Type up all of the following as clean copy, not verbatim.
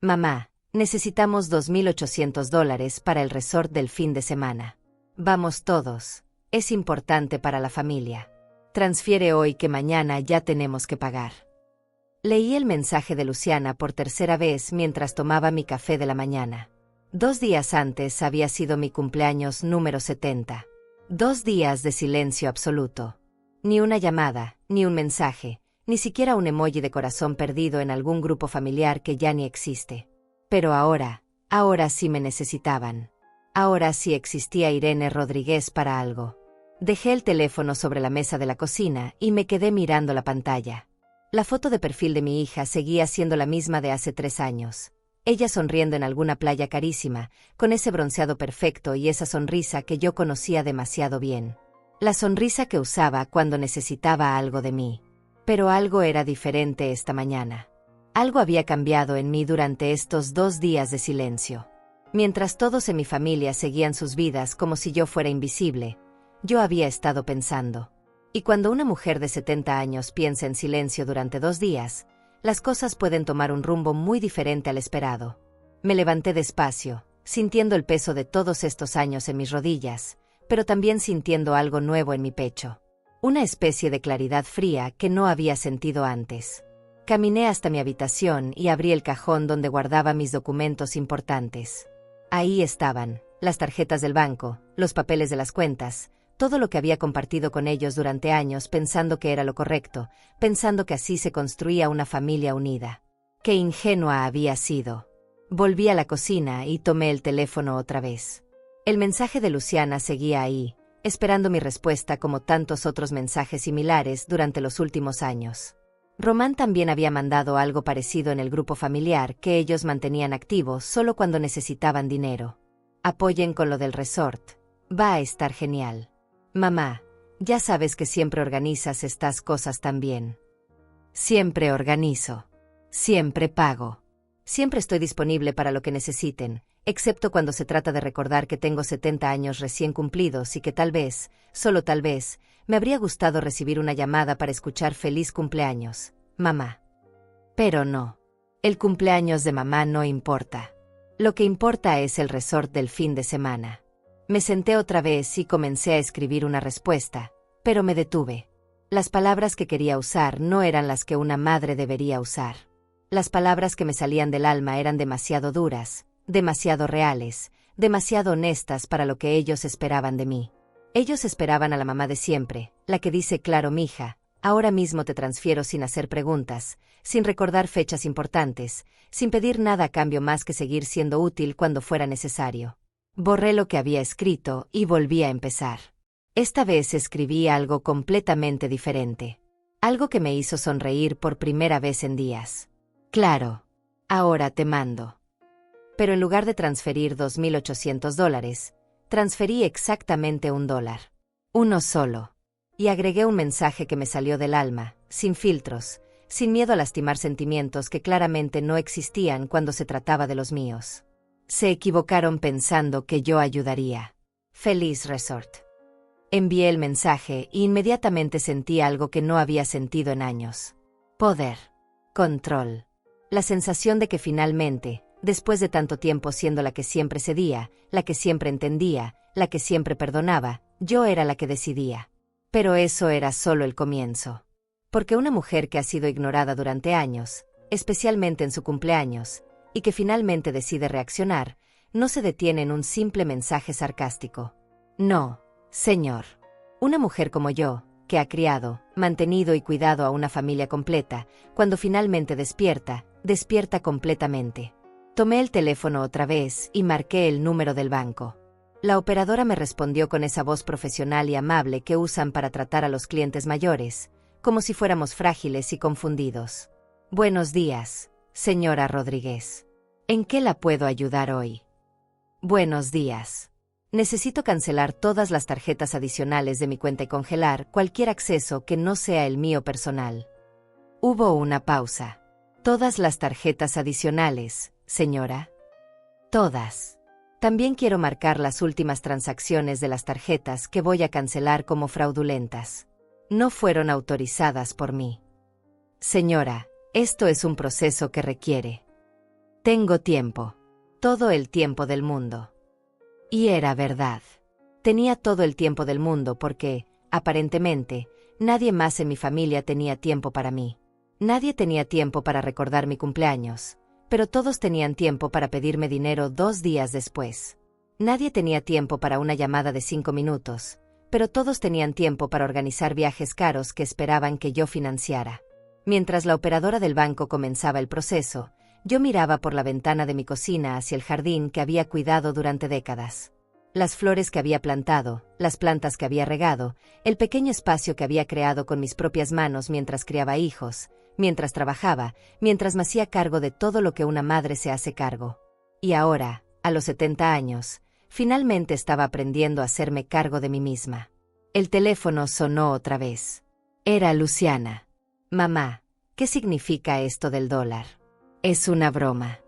Mamá, necesitamos $2.800 para el resort del fin de semana. Vamos todos. Es importante para la familia. Transfiere hoy que mañana ya tenemos que pagar. Leí el mensaje de Luciana por tercera vez mientras tomaba mi café de la mañana. 2 días antes había sido mi cumpleaños número 70. 2 días de silencio absoluto. Ni una llamada, ni un mensaje, ni siquiera un emoji de corazón perdido en algún grupo familiar que ya ni existe. Pero ahora sí me necesitaban. Ahora sí existía Irene Rodríguez para algo. Dejé el teléfono sobre la mesa de la cocina y me quedé mirando la pantalla. La foto de perfil de mi hija seguía siendo la misma de hace 3 años. Ella sonriendo en alguna playa carísima, con ese bronceado perfecto y esa sonrisa que yo conocía demasiado bien. La sonrisa que usaba cuando necesitaba algo de mí. Pero algo era diferente esta mañana. Algo había cambiado en mí durante estos 2 días de silencio. Mientras todos en mi familia seguían sus vidas como si yo fuera invisible, yo había estado pensando. Y cuando una mujer de 70 años piensa en silencio durante 2 días, las cosas pueden tomar un rumbo muy diferente al esperado. Me levanté despacio, sintiendo el peso de todos estos años en mis rodillas, pero también sintiendo algo nuevo en mi pecho. Una especie de claridad fría que no había sentido antes. Caminé hasta mi habitación y abrí el cajón donde guardaba mis documentos importantes. Ahí estaban, las tarjetas del banco, los papeles de las cuentas, todo lo que había compartido con ellos durante años pensando que era lo correcto, pensando que así se construía una familia unida. ¡Qué ingenua había sido! Volví a la cocina y tomé el teléfono otra vez. El mensaje de Luciana seguía ahí, esperando mi respuesta como tantos otros mensajes similares durante los últimos años. Román también había mandado algo parecido en el grupo familiar que ellos mantenían activo solo cuando necesitaban dinero. Apoyen con lo del resort. Va a estar genial. Mamá, ya sabes que siempre organizas estas cosas tan bien. Siempre organizo. Siempre pago. Siempre estoy disponible para lo que necesiten, excepto cuando se trata de recordar que tengo 70 años recién cumplidos y que tal vez, solo tal vez, me habría gustado recibir una llamada para escuchar feliz cumpleaños, mamá. Pero no. El cumpleaños de mamá no importa. Lo que importa es el resort del fin de semana. Me senté otra vez y comencé a escribir una respuesta, pero me detuve. Las palabras que quería usar no eran las que una madre debería usar. Las palabras que me salían del alma eran demasiado duras, demasiado reales, demasiado honestas para lo que ellos esperaban de mí. Ellos esperaban a la mamá de siempre, la que dice claro mija, ahora mismo te transfiero sin hacer preguntas, sin recordar fechas importantes, sin pedir nada a cambio más que seguir siendo útil cuando fuera necesario. Borré lo que había escrito y volví a empezar. Esta vez escribí algo completamente diferente. Algo que me hizo sonreír por primera vez en días. Claro. Ahora te mando. Pero en lugar de transferir $2.800, transferí exactamente $1. Uno solo. Y agregué un mensaje que me salió del alma, sin filtros, sin miedo a lastimar sentimientos que claramente no existían cuando se trataba de los míos. Se equivocaron pensando que yo ayudaría. Feliz resort. Envié el mensaje e inmediatamente sentí algo que no había sentido en años. Poder. Control. La sensación de que finalmente, después de tanto tiempo siendo la que siempre cedía, la que siempre entendía, la que siempre perdonaba, yo era la que decidía. Pero eso era solo el comienzo. Porque una mujer que ha sido ignorada durante años, especialmente en su cumpleaños, y que finalmente decide reaccionar, no se detiene en un simple mensaje sarcástico. No, señor. Una mujer como yo, que ha criado, mantenido y cuidado a una familia completa, cuando finalmente despierta, despierta completamente. Tomé el teléfono otra vez y marqué el número del banco. La operadora me respondió con esa voz profesional y amable que usan para tratar a los clientes mayores, como si fuéramos frágiles y confundidos. Buenos días, señora Rodríguez. ¿En qué la puedo ayudar hoy? Buenos días. Necesito cancelar todas las tarjetas adicionales de mi cuenta y congelar cualquier acceso que no sea el mío personal. Hubo una pausa. Todas las tarjetas adicionales, señora. Todas. También quiero marcar las últimas transacciones de las tarjetas que voy a cancelar como fraudulentas. No fueron autorizadas por mí. Señora, esto es un proceso que requiere Tengo tiempo. Todo el tiempo del mundo. Y era verdad. Tenía todo el tiempo del mundo porque, aparentemente, nadie más en mi familia tenía tiempo para mí. Nadie tenía tiempo para recordar mi cumpleaños, pero todos tenían tiempo para pedirme dinero 2 días después. Nadie tenía tiempo para una llamada de 5 minutos, pero todos tenían tiempo para organizar viajes caros que esperaban que yo financiara. Mientras la operadora del banco comenzaba el proceso, yo miraba por la ventana de mi cocina hacia el jardín que había cuidado durante décadas. Las flores que había plantado, las plantas que había regado, el pequeño espacio que había creado con mis propias manos mientras criaba hijos, mientras trabajaba, mientras me hacía cargo de todo lo que una madre se hace cargo. Y ahora, a los 70 años, finalmente estaba aprendiendo a hacerme cargo de mí misma. El teléfono sonó otra vez. Era Luciana. Mamá, ¿qué significa esto del dólar? Es una broma.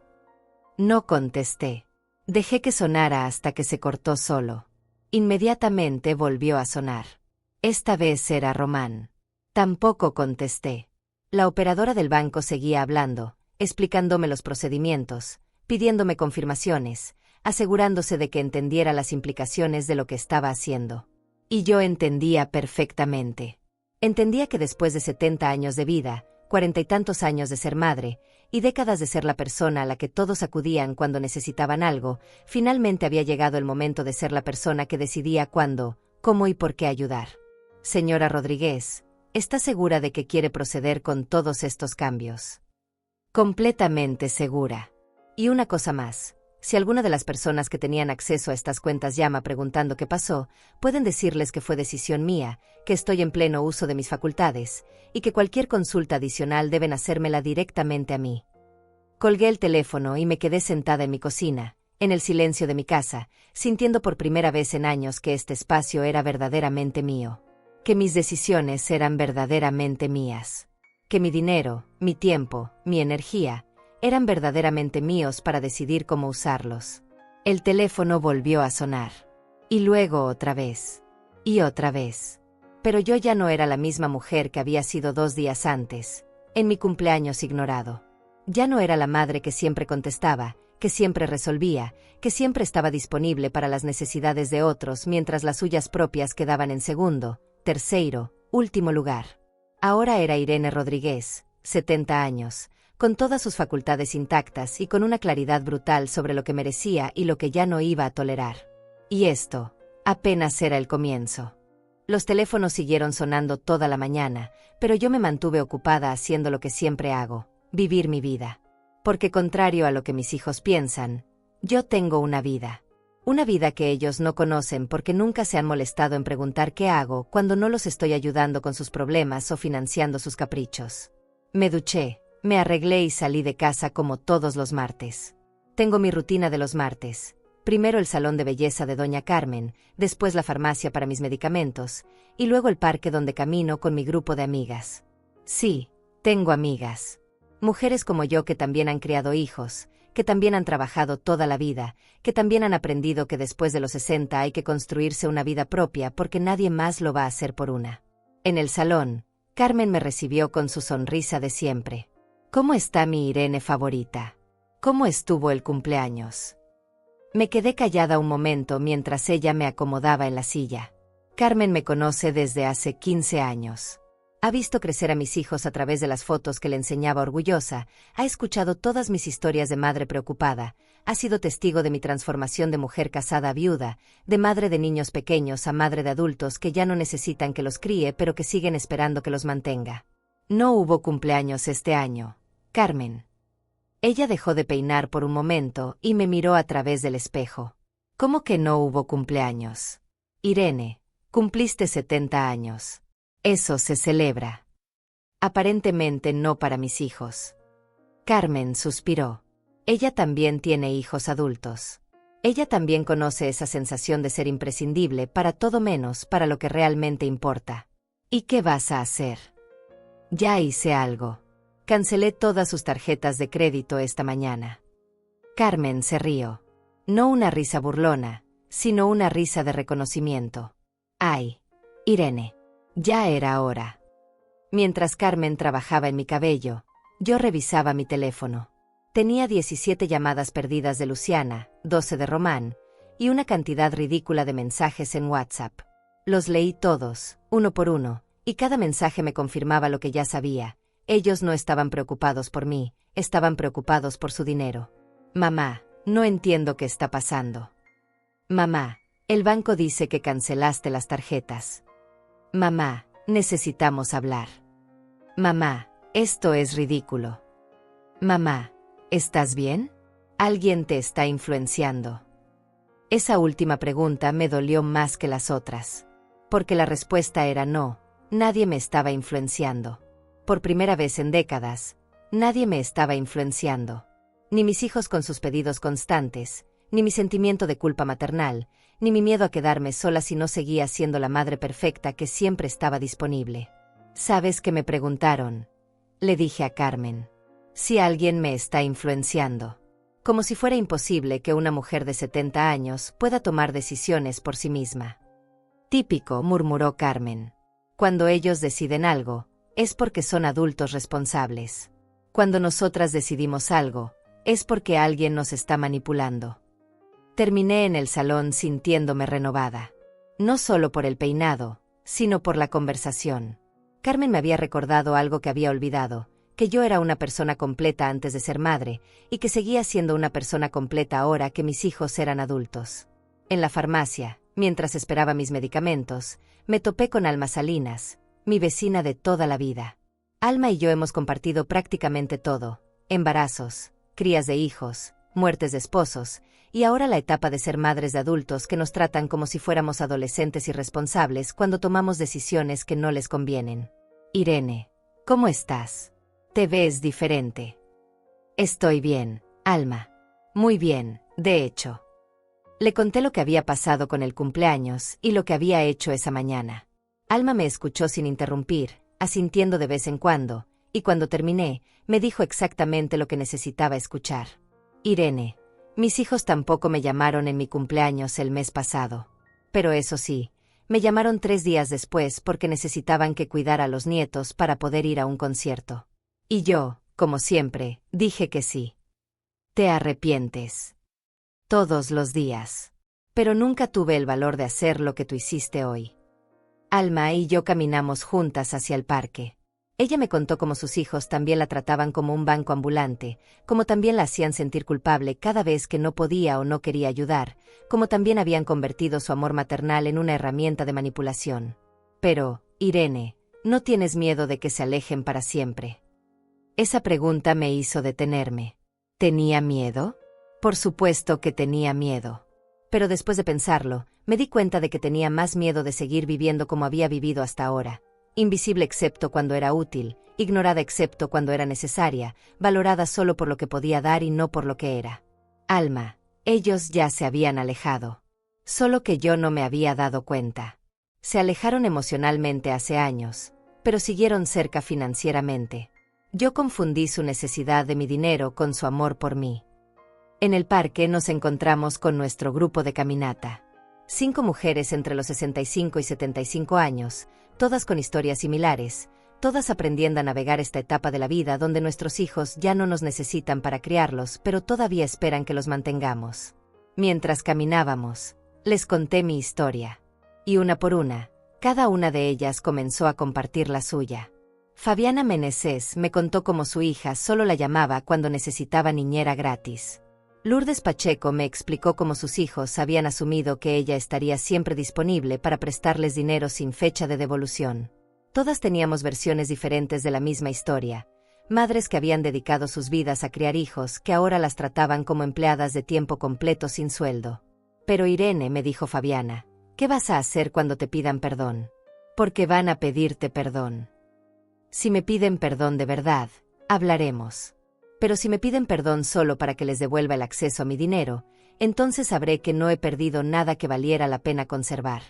No contesté. Dejé que sonara hasta que se cortó solo. Inmediatamente volvió a sonar. Esta vez era Román. Tampoco contesté. La operadora del banco seguía hablando, explicándome los procedimientos, pidiéndome confirmaciones, asegurándose de que entendiera las implicaciones de lo que estaba haciendo. Y yo entendía perfectamente. Entendía que después de 70 años de vida, 40 y tantos años de ser madre, y décadas de ser la persona a la que todos acudían cuando necesitaban algo, finalmente había llegado el momento de ser la persona que decidía cuándo, cómo y por qué ayudar. Señora Rodríguez, ¿está segura de que quiere proceder con todos estos cambios? Completamente segura. Y una cosa más. Si alguna de las personas que tenían acceso a estas cuentas llama preguntando qué pasó, pueden decirles que fue decisión mía, que estoy en pleno uso de mis facultades, y que cualquier consulta adicional deben hacérmela directamente a mí. Colgué el teléfono y me quedé sentada en mi cocina, en el silencio de mi casa, sintiendo por primera vez en años que este espacio era verdaderamente mío. Que mis decisiones eran verdaderamente mías. Que mi dinero, mi tiempo, mi energía, eran verdaderamente míos para decidir cómo usarlos. El teléfono volvió a sonar. Y luego otra vez. Y otra vez. Pero yo ya no era la misma mujer que había sido 2 días antes, en mi cumpleaños ignorado. Ya no era la madre que siempre contestaba, que siempre resolvía, que siempre estaba disponible para las necesidades de otros mientras las suyas propias quedaban en segundo, tercero, último lugar. Ahora era Irene Rodríguez, 70 años, con todas sus facultades intactas y con una claridad brutal sobre lo que merecía y lo que ya no iba a tolerar. Y esto, apenas era el comienzo. Los teléfonos siguieron sonando toda la mañana, pero yo me mantuve ocupada haciendo lo que siempre hago, vivir mi vida. Porque contrario a lo que mis hijos piensan, yo tengo una vida. Una vida que ellos no conocen porque nunca se han molestado en preguntar qué hago cuando no los estoy ayudando con sus problemas o financiando sus caprichos. Me duché. Me arreglé y salí de casa como todos los martes. Tengo mi rutina de los martes. Primero el salón de belleza de Doña Carmen, después la farmacia para mis medicamentos, y luego el parque donde camino con mi grupo de amigas. Sí, tengo amigas. Mujeres como yo que también han criado hijos, que también han trabajado toda la vida, que también han aprendido que después de los 60 hay que construirse una vida propia porque nadie más lo va a hacer por una. En el salón, Carmen me recibió con su sonrisa de siempre. ¿Cómo está mi Irene favorita? ¿Cómo estuvo el cumpleaños? Me quedé callada un momento mientras ella me acomodaba en la silla. Carmen me conoce desde hace 15 años. Ha visto crecer a mis hijos a través de las fotos que le enseñaba orgullosa, ha escuchado todas mis historias de madre preocupada, ha sido testigo de mi transformación de mujer casada a viuda, de madre de niños pequeños a madre de adultos que ya no necesitan que los críe pero que siguen esperando que los mantenga. No hubo cumpleaños este año, Carmen. Ella dejó de peinar por un momento y me miró a través del espejo. ¿Cómo que no hubo cumpleaños? Irene, cumpliste 70 años. Eso se celebra. Aparentemente no para mis hijos. Carmen suspiró. Ella también tiene hijos adultos. Ella también conoce esa sensación de ser imprescindible para todo menos para lo que realmente importa. ¿Y qué vas a hacer? Ya hice algo. Cancelé todas sus tarjetas de crédito esta mañana. Carmen se rió. No una risa burlona, sino una risa de reconocimiento. Ay, Irene, ya era hora. Mientras Carmen trabajaba en mi cabello, yo revisaba mi teléfono. Tenía 17 llamadas perdidas de Luciana, 12 de Román, y una cantidad ridícula de mensajes en WhatsApp. Los leí todos, uno por uno, y cada mensaje me confirmaba lo que ya sabía. Ellos no estaban preocupados por mí, estaban preocupados por su dinero. Mamá, no entiendo qué está pasando. Mamá, el banco dice que cancelaste las tarjetas. Mamá, necesitamos hablar. Mamá, esto es ridículo. Mamá, ¿estás bien? ¿Alguien te está influenciando? Esa última pregunta me dolió más que las otras. Porque la respuesta era no, nadie me estaba influenciando. Por primera vez en décadas, nadie me estaba influenciando. Ni mis hijos con sus pedidos constantes, ni mi sentimiento de culpa maternal, ni mi miedo a quedarme sola si no seguía siendo la madre perfecta que siempre estaba disponible. ¿Sabes qué me preguntaron? Le dije a Carmen. Si alguien me está influenciando. Como si fuera imposible que una mujer de 70 años pueda tomar decisiones por sí misma. Típico, murmuró Carmen. Cuando ellos deciden algo, es porque son adultos responsables. Cuando nosotras decidimos algo, es porque alguien nos está manipulando. Terminé en el salón sintiéndome renovada. No solo por el peinado, sino por la conversación. Carmen me había recordado algo que había olvidado, que yo era una persona completa antes de ser madre, y que seguía siendo una persona completa ahora que mis hijos eran adultos. En la farmacia, mientras esperaba mis medicamentos, me topé con Alma Salinas, mi vecina de toda la vida. Alma y yo hemos compartido prácticamente todo: embarazos, crías de hijos, muertes de esposos, y ahora la etapa de ser madres de adultos que nos tratan como si fuéramos adolescentes irresponsables cuando tomamos decisiones que no les convienen. Irene, ¿cómo estás? Te ves diferente. Estoy bien, Alma. Muy bien, de hecho. Le conté lo que había pasado con el cumpleaños y lo que había hecho esa mañana. Alma me escuchó sin interrumpir, asintiendo de vez en cuando, y cuando terminé, me dijo exactamente lo que necesitaba escuchar. Irene, mis hijos tampoco me llamaron en mi cumpleaños el mes pasado. Pero eso sí, me llamaron 3 días después porque necesitaban que cuidara a los nietos para poder ir a un concierto. Y yo, como siempre, dije que sí. ¿Te arrepientes? Todos los días. Pero nunca tuve el valor de hacer lo que tú hiciste hoy. Alma y yo caminamos juntas hacia el parque. Ella me contó cómo sus hijos también la trataban como un banco ambulante, cómo también la hacían sentir culpable cada vez que no podía o no quería ayudar, cómo también habían convertido su amor maternal en una herramienta de manipulación. Pero, Irene, ¿no tienes miedo de que se alejen para siempre? Esa pregunta me hizo detenerme. ¿Tenía miedo? Por supuesto que tenía miedo. Pero después de pensarlo, me di cuenta de que tenía más miedo de seguir viviendo como había vivido hasta ahora. Invisible excepto cuando era útil, ignorada excepto cuando era necesaria, valorada solo por lo que podía dar y no por lo que era. Alma, ellos ya se habían alejado. Solo que yo no me había dado cuenta. Se alejaron emocionalmente hace años, pero siguieron cerca financieramente. Yo confundí su necesidad de mi dinero con su amor por mí. En el parque nos encontramos con nuestro grupo de caminata. 5 mujeres entre los 65 y 75 años, todas con historias similares, todas aprendiendo a navegar esta etapa de la vida donde nuestros hijos ya no nos necesitan para criarlos, pero todavía esperan que los mantengamos. Mientras caminábamos, les conté mi historia. Y una por una, cada una de ellas comenzó a compartir la suya. Fabiana Meneses me contó cómo su hija solo la llamaba cuando necesitaba niñera gratis. Lourdes Pacheco me explicó cómo sus hijos habían asumido que ella estaría siempre disponible para prestarles dinero sin fecha de devolución. Todas teníamos versiones diferentes de la misma historia, madres que habían dedicado sus vidas a criar hijos que ahora las trataban como empleadas de tiempo completo sin sueldo. Pero Irene, me dijo Fabiana, ¿qué vas a hacer cuando te pidan perdón? Porque van a pedirte perdón. Si me piden perdón de verdad, hablaremos. Pero si me piden perdón solo para que les devuelva el acceso a mi dinero, entonces sabré que no he perdido nada que valiera la pena conservar.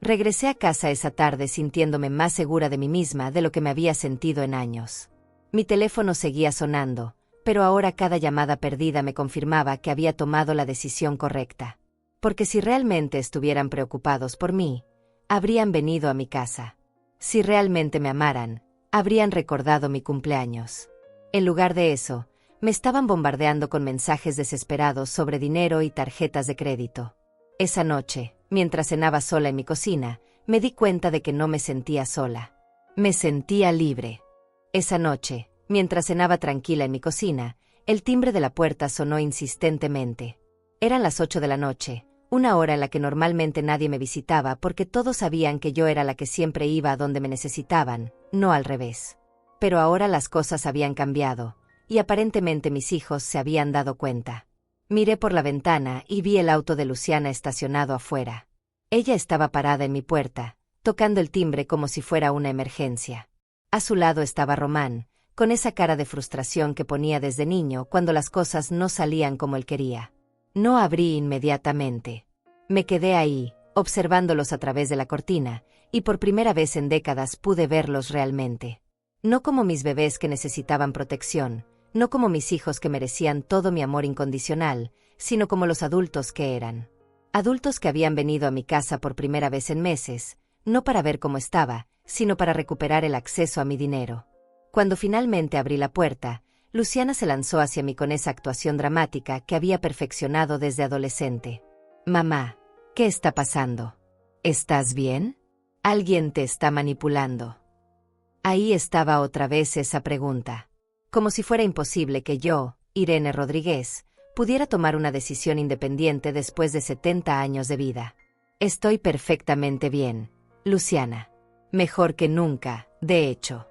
Regresé a casa esa tarde sintiéndome más segura de mí misma de lo que me había sentido en años. Mi teléfono seguía sonando, pero ahora cada llamada perdida me confirmaba que había tomado la decisión correcta. Porque si realmente estuvieran preocupados por mí, habrían venido a mi casa. Si realmente me amaran, habrían recordado mi cumpleaños. En lugar de eso, Me estaban bombardeando con mensajes desesperados sobre dinero y tarjetas de crédito. Esa noche, mientras cenaba sola en mi cocina, me di cuenta de que no me sentía sola. Me sentía libre. Esa noche, mientras cenaba tranquila en mi cocina, el timbre de la puerta sonó insistentemente. Eran las 8 de la noche, una hora en la que normalmente nadie me visitaba porque todos sabían que yo era la que siempre iba a donde me necesitaban, no al revés. Pero ahora las cosas habían cambiado, y aparentemente mis hijos se habían dado cuenta. Miré por la ventana y vi el auto de Luciana estacionado afuera. Ella estaba parada en mi puerta, tocando el timbre como si fuera una emergencia. A su lado estaba Román, con esa cara de frustración que ponía desde niño cuando las cosas no salían como él quería. No abrí inmediatamente. Me quedé ahí, observándolos a través de la cortina, y por primera vez en décadas pude verlos realmente. No como mis bebés que necesitaban protección, no como mis hijos que merecían todo mi amor incondicional, sino como los adultos que eran. Adultos que habían venido a mi casa por primera vez en meses, no para ver cómo estaba, sino para recuperar el acceso a mi dinero. Cuando finalmente abrí la puerta, Luciana se lanzó hacia mí con esa actuación dramática que había perfeccionado desde adolescente. «Mamá, ¿qué está pasando? ¿Estás bien? Alguien te está manipulando». Ahí estaba otra vez esa pregunta. Como si fuera imposible que yo, Irene Rodríguez, pudiera tomar una decisión independiente después de 70 años de vida. «Estoy perfectamente bien, Luciana. Mejor que nunca, de hecho».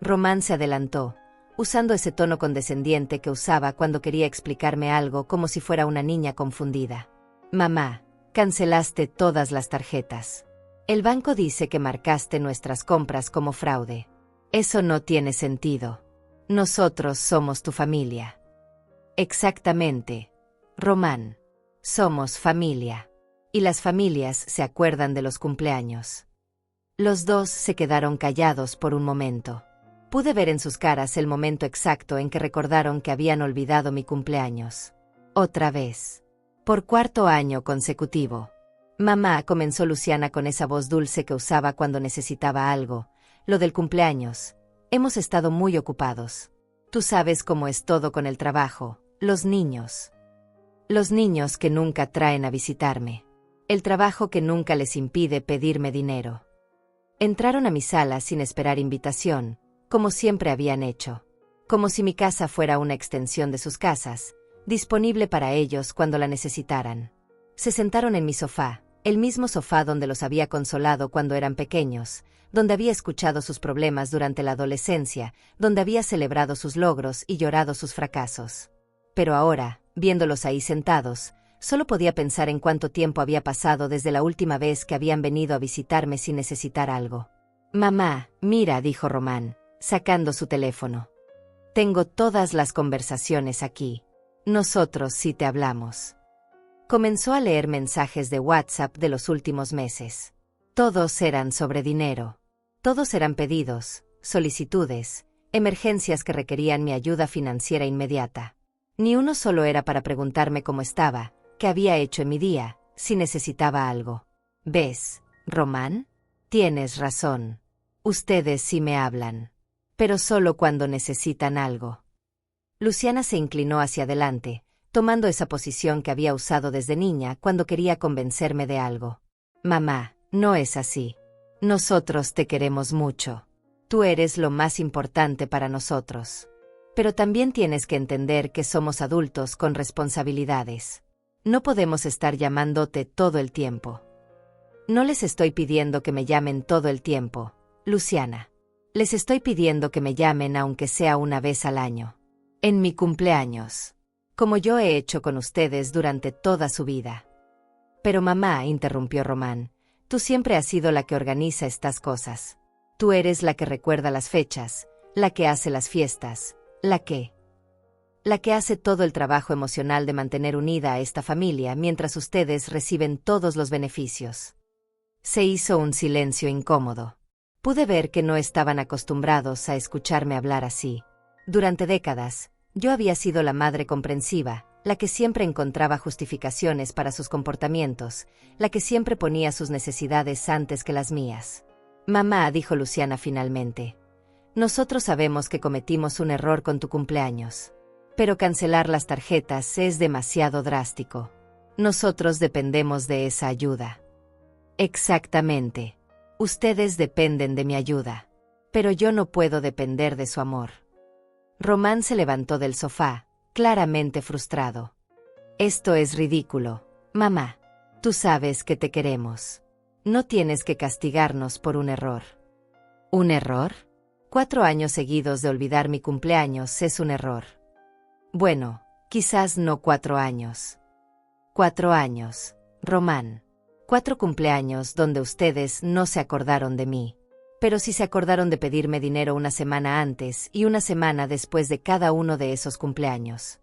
Román se adelantó, usando ese tono condescendiente que usaba cuando quería explicarme algo como si fuera una niña confundida. «Mamá, cancelaste todas las tarjetas. El banco dice que marcaste nuestras compras como fraude. Eso no tiene sentido. Nosotros somos tu familia». «Exactamente, Román. Somos familia. Y las familias se acuerdan de los cumpleaños». Los dos se quedaron callados por un momento. Pude ver en sus caras el momento exacto en que recordaron que habían olvidado mi cumpleaños. Otra vez. Por 4º año consecutivo. «Mamá», comenzó Luciana con esa voz dulce que usaba cuando necesitaba algo, «lo del cumpleaños. Hemos estado muy ocupados. Tú sabes cómo es todo con el trabajo, los niños. Los niños que nunca traen a visitarme. El trabajo que nunca les impide pedirme dinero». Entraron a mi sala sin esperar invitación, como siempre habían hecho. Como si mi casa fuera una extensión de sus casas, disponible para ellos cuando la necesitaran. Se sentaron en mi sofá, el mismo sofá donde los había consolado cuando eran pequeños, donde había escuchado sus problemas durante la adolescencia, donde había celebrado sus logros y llorado sus fracasos. Pero ahora, viéndolos ahí sentados, solo podía pensar en cuánto tiempo había pasado desde la última vez que habían venido a visitarme sin necesitar algo. «Mamá, mira», dijo Román, sacando su teléfono. «Tengo todas las conversaciones aquí. Nosotros sí te hablamos». Comenzó a leer mensajes de WhatsApp de los últimos meses. Todos eran sobre dinero. Todos eran pedidos, solicitudes, emergencias que requerían mi ayuda financiera inmediata. Ni uno solo era para preguntarme cómo estaba, qué había hecho en mi día, si necesitaba algo. «¿Ves, Román? Tienes razón. Ustedes sí me hablan. Pero solo cuando necesitan algo». Luciana se inclinó hacia adelante, tomando esa posición que había usado desde niña cuando quería convencerme de algo. «Mamá, no es así. Nosotros te queremos mucho. Tú eres lo más importante para nosotros. Pero también tienes que entender que somos adultos con responsabilidades. No podemos estar llamándote todo el tiempo». «No les estoy pidiendo que me llamen todo el tiempo, Luciana. Les estoy pidiendo que me llamen aunque sea una vez al año. En mi cumpleaños. Como yo he hecho con ustedes durante toda su vida». «Pero mamá», interrumpió Román, «tú siempre has sido la que organiza estas cosas. Tú eres la que recuerda las fechas, la que hace las fiestas, la que hace todo el trabajo emocional de mantener unida a esta familia mientras ustedes reciben todos los beneficios». Se hizo un silencio incómodo. Pude ver que no estaban acostumbrados a escucharme hablar así. Durante décadas, yo había sido la madre comprensiva, la que siempre encontraba justificaciones para sus comportamientos, la que siempre ponía sus necesidades antes que las mías. «Mamá», dijo Luciana finalmente, «nosotros sabemos que cometimos un error con tu cumpleaños. Pero cancelar las tarjetas es demasiado drástico. Nosotros dependemos de esa ayuda. Exactamente. Ustedes dependen de mi ayuda. Pero yo no puedo depender de su amor. Román se levantó del sofá, claramente frustrado. Esto es ridículo, mamá. Tú sabes que te queremos. No tienes que castigarnos por un error. ¿Un error? 4 años seguidos de olvidar mi cumpleaños es un error. Bueno, quizás no 4 años. 4 años, Román. 4 cumpleaños donde ustedes no se acordaron de mí. Pero sí se acordaron de pedirme dinero una semana antes y una semana después de cada uno de esos cumpleaños.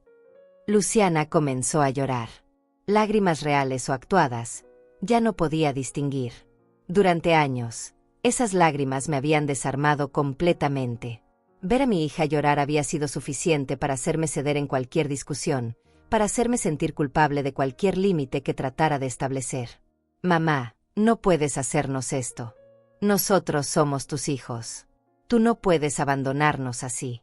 Luciana comenzó a llorar. Lágrimas reales o actuadas, ya no podía distinguir. Durante años, esas lágrimas me habían desarmado completamente. Ver a mi hija llorar había sido suficiente para hacerme ceder en cualquier discusión, para hacerme sentir culpable de cualquier límite que tratara de establecer. Mamá, no puedes hacernos esto. Nosotros somos tus hijos. Tú no puedes abandonarnos así.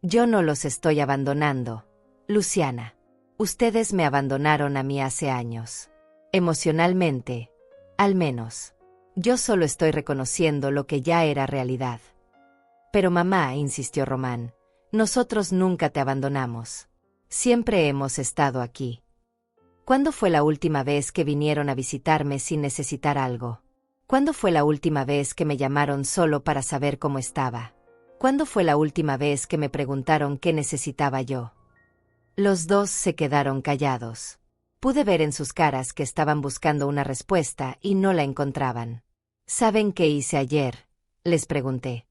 Yo no los estoy abandonando, Luciana. Ustedes me abandonaron a mí hace años. Emocionalmente, al menos. Yo solo estoy reconociendo lo que ya era realidad. Pero mamá, insistió Román, nosotros nunca te abandonamos. Siempre hemos estado aquí. ¿Cuándo fue la última vez que vinieron a visitarme sin necesitar algo? ¿Cuándo fue la última vez que me llamaron solo para saber cómo estaba? ¿Cuándo fue la última vez que me preguntaron qué necesitaba yo? Los dos se quedaron callados. Pude ver en sus caras que estaban buscando una respuesta y no la encontraban. ¿Saben qué hice ayer?, les pregunté.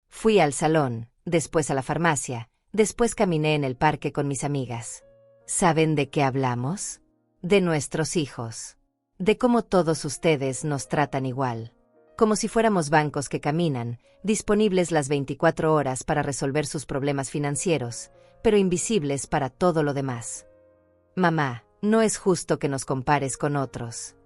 Fui al salón, después a la farmacia, después caminé en el parque con mis amigas. ¿Saben de qué hablamos? De nuestros hijos. De cómo todos ustedes nos tratan igual. Como si fuéramos bancos que caminan, disponibles las 24 horas para resolver sus problemas financieros, pero invisibles para todo lo demás. Mamá, no es justo que nos compares con otros.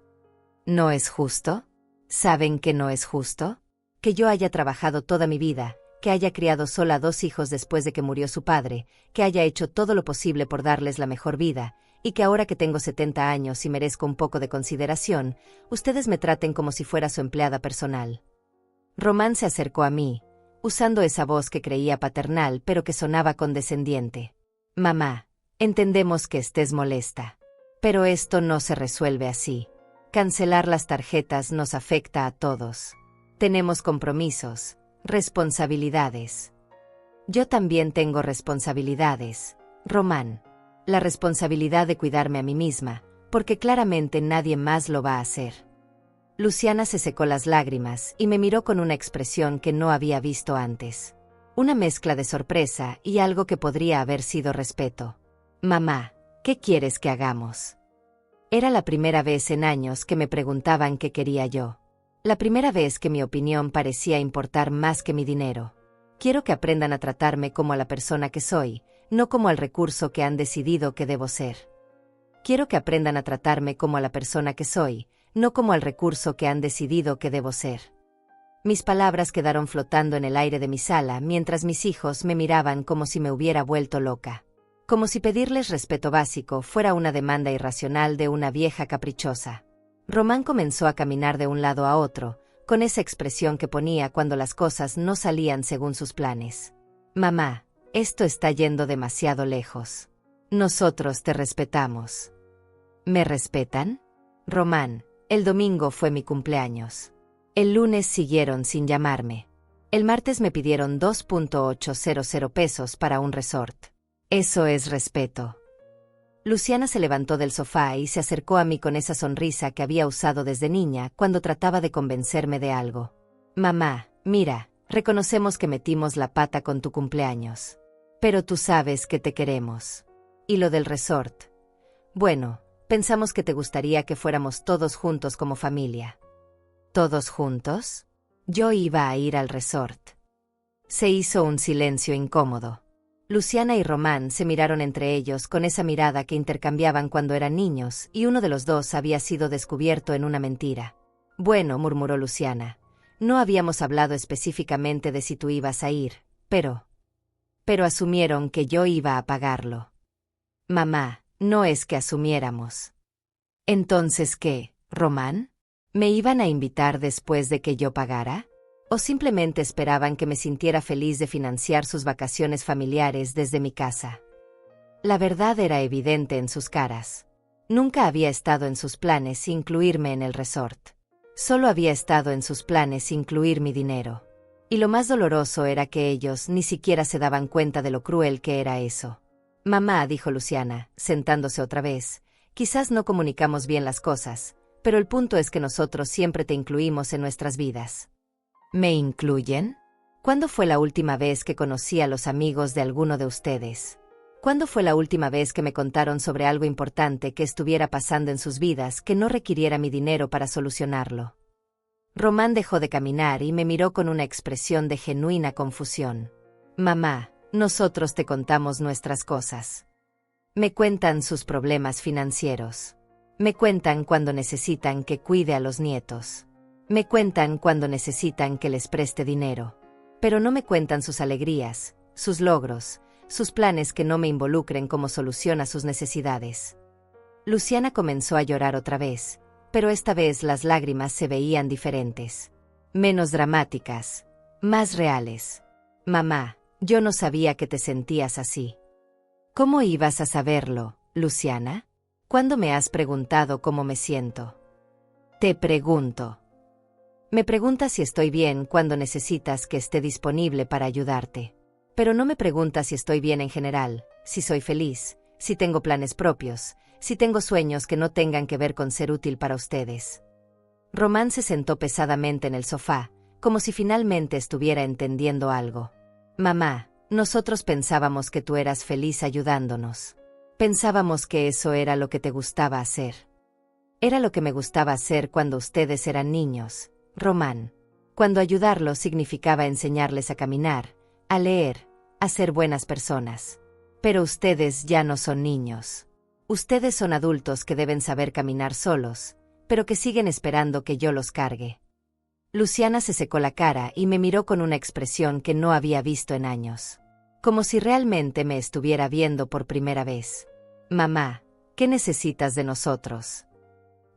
¿No es justo? ¿Saben que no es justo? Que yo haya trabajado toda mi vida, que haya criado sola 2 hijos después de que murió su padre, que haya hecho todo lo posible por darles la mejor vida, y que ahora que tengo 70 años y merezco un poco de consideración, ustedes me traten como si fuera su empleada personal. Román se acercó a mí, usando esa voz que creía paternal pero que sonaba condescendiente. Mamá, entendemos que estés molesta. Pero esto no se resuelve así. Cancelar las tarjetas nos afecta a todos. Tenemos compromisos, responsabilidades. Yo también tengo responsabilidades, Román. La responsabilidad de cuidarme a mí misma, porque claramente nadie más lo va a hacer. Luciana se secó las lágrimas y me miró con una expresión que no había visto antes. Una mezcla de sorpresa y algo que podría haber sido respeto. Mamá, ¿qué quieres que hagamos? Era la primera vez en años que me preguntaban qué quería yo. La primera vez que mi opinión parecía importar más que mi dinero. Quiero que aprendan a tratarme como a la persona que soy, no como al recurso que han decidido que debo ser. Quiero que aprendan a tratarme como a la persona que soy, no como al recurso que han decidido que debo ser. Mis palabras quedaron flotando en el aire de mi sala mientras mis hijos me miraban como si me hubiera vuelto loca. Como si pedirles respeto básico fuera una demanda irracional de una vieja caprichosa. Román comenzó a caminar de un lado a otro, con esa expresión que ponía cuando las cosas no salían según sus planes. Mamá, esto está yendo demasiado lejos. Nosotros te respetamos. ¿Me respetan? Román, el domingo fue mi cumpleaños. El lunes siguieron sin llamarme. El martes me pidieron 2.800 pesos para un resort. Eso es respeto. Luciana se levantó del sofá y se acercó a mí con esa sonrisa que había usado desde niña cuando trataba de convencerme de algo. Mamá, mira, reconocemos que metimos la pata con tu cumpleaños. Pero tú sabes que te queremos. ¿Y lo del resort? Bueno, pensamos que te gustaría que fuéramos todos juntos como familia. ¿Todos juntos? Yo iba a ir al resort. Se hizo un silencio incómodo. Luciana y Román se miraron entre ellos con esa mirada que intercambiaban cuando eran niños, y uno de los dos había sido descubierto en una mentira. Bueno, murmuró Luciana. No habíamos hablado específicamente de si tú ibas a ir, pero... pero asumieron que yo iba a pagarlo. Mamá, no es que asumiéramos. ¿Entonces qué, Román? ¿Me iban a invitar después de que yo pagara? ¿O simplemente esperaban que me sintiera feliz de financiar sus vacaciones familiares desde mi casa? La verdad era evidente en sus caras. Nunca había estado en sus planes incluirme en el resort. Solo había estado en sus planes incluir mi dinero. Y lo más doloroso era que ellos ni siquiera se daban cuenta de lo cruel que era eso. Mamá, dijo Luciana, sentándose otra vez, quizás no comunicamos bien las cosas, pero el punto es que nosotros siempre te incluimos en nuestras vidas. ¿Me incluyen? ¿Cuándo fue la última vez que conocí a los amigos de alguno de ustedes? ¿Cuándo fue la última vez que me contaron sobre algo importante que estuviera pasando en sus vidas que no requiriera mi dinero para solucionarlo? Román dejó de caminar y me miró con una expresión de genuina confusión. Mamá, nosotros te contamos nuestras cosas. Me cuentan sus problemas financieros. Me cuentan cuando necesitan que cuide a los nietos. Me cuentan cuando necesitan que les preste dinero. Pero no me cuentan sus alegrías, sus logros, sus planes que no me involucren como solución a sus necesidades. Luciana comenzó a llorar otra vez, pero esta vez las lágrimas se veían diferentes. Menos dramáticas, más reales. Mamá, yo no sabía que te sentías así. ¿Cómo ibas a saberlo, Luciana? ¿Cuándo me has preguntado cómo me siento? Te pregunto. Me preguntas si estoy bien cuando necesitas que esté disponible para ayudarte. Pero no me preguntas si estoy bien en general, si soy feliz, si tengo planes propios, si tengo sueños que no tengan que ver con ser útil para ustedes. Román se sentó pesadamente en el sofá, como si finalmente estuviera entendiendo algo. Mamá, nosotros pensábamos que tú eras feliz ayudándonos. Pensábamos que eso era lo que te gustaba hacer. Era lo que me gustaba hacer cuando ustedes eran niños, Román. Cuando ayudarlos significaba enseñarles a caminar, a leer, a ser buenas personas. Pero ustedes ya no son niños. Ustedes son adultos que deben saber caminar solos, pero que siguen esperando que yo los cargue. Luciana se secó la cara y me miró con una expresión que no había visto en años. Como si realmente me estuviera viendo por primera vez. Mamá, ¿qué necesitas de nosotros?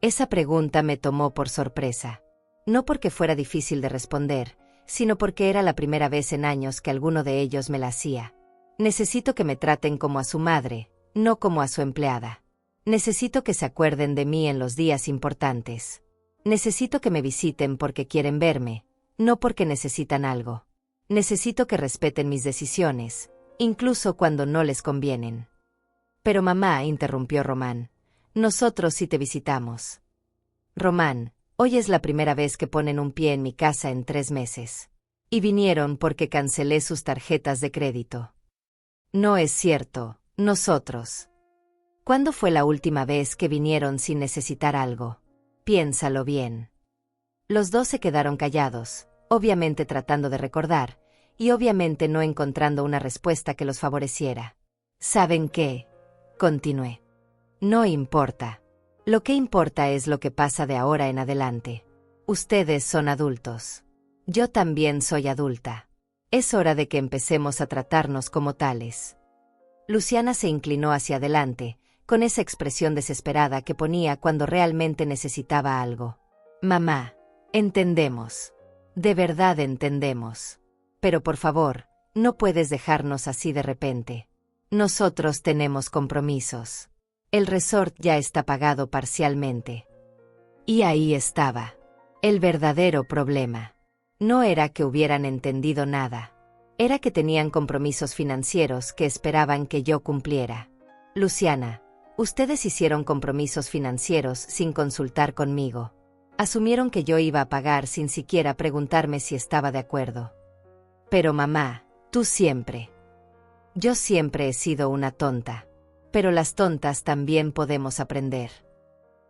Esa pregunta me tomó por sorpresa. No porque fuera difícil de responder, sino porque era la primera vez en años que alguno de ellos me la hacía. Necesito que me traten como a su madre, no como a su empleada. Necesito que se acuerden de mí en los días importantes. Necesito que me visiten porque quieren verme, no porque necesitan algo. Necesito que respeten mis decisiones, incluso cuando no les convienen. Pero mamá, interrumpió Román, nosotros sí te visitamos. Román, hoy es la primera vez que ponen un pie en mi casa en 3 meses. Y vinieron porque cancelé sus tarjetas de crédito. No es cierto, nosotros. ¿Cuándo fue la última vez que vinieron sin necesitar algo? Piénsalo bien. Los dos se quedaron callados, obviamente tratando de recordar, y obviamente no encontrando una respuesta que los favoreciera. ¿Saben qué? Continué. No importa. Lo que importa es lo que pasa de ahora en adelante. Ustedes son adultos. Yo también soy adulta. Es hora de que empecemos a tratarnos como tales. Luciana se inclinó hacia adelante, con esa expresión desesperada que ponía cuando realmente necesitaba algo. Mamá, entendemos. De verdad entendemos. Pero por favor, no puedes dejarnos así de repente. Nosotros tenemos compromisos. El resort ya está pagado parcialmente. Y ahí estaba. El verdadero problema. No era que hubieran entendido nada. Era que tenían compromisos financieros que esperaban que yo cumpliera. Luciana, ustedes hicieron compromisos financieros sin consultar conmigo. Asumieron que yo iba a pagar sin siquiera preguntarme si estaba de acuerdo. Pero mamá, tú siempre. Yo siempre he sido una tonta. Pero las tontas también podemos aprender.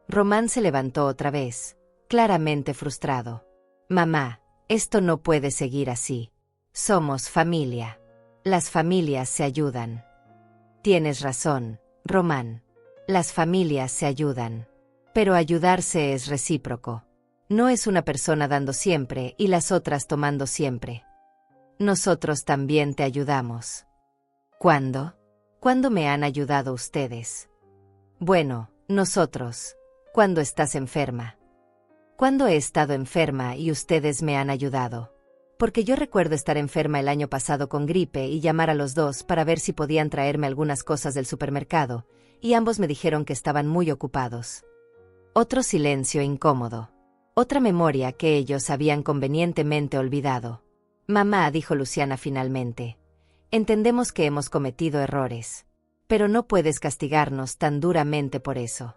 Román se levantó otra vez, claramente frustrado. Mamá, esto no puede seguir así. Somos familia. Las familias se ayudan. Tienes razón, Román. Las familias se ayudan. Pero ayudarse es recíproco. No es una persona dando siempre y las otras tomando siempre. Nosotros también te ayudamos. ¿Cuándo? ¿Cuándo me han ayudado ustedes? Bueno, nosotros. ¿Cuándo estás enferma? ¿Cuándo he estado enferma y ustedes me han ayudado? Porque yo recuerdo estar enferma el año pasado con gripe y llamar a los dos para ver si podían traerme algunas cosas del supermercado, y ambos me dijeron que estaban muy ocupados. Otro silencio incómodo. Otra memoria que ellos habían convenientemente olvidado. Mamá, dijo Luciana finalmente. Entendemos que hemos cometido errores. Pero no puedes castigarnos tan duramente por eso.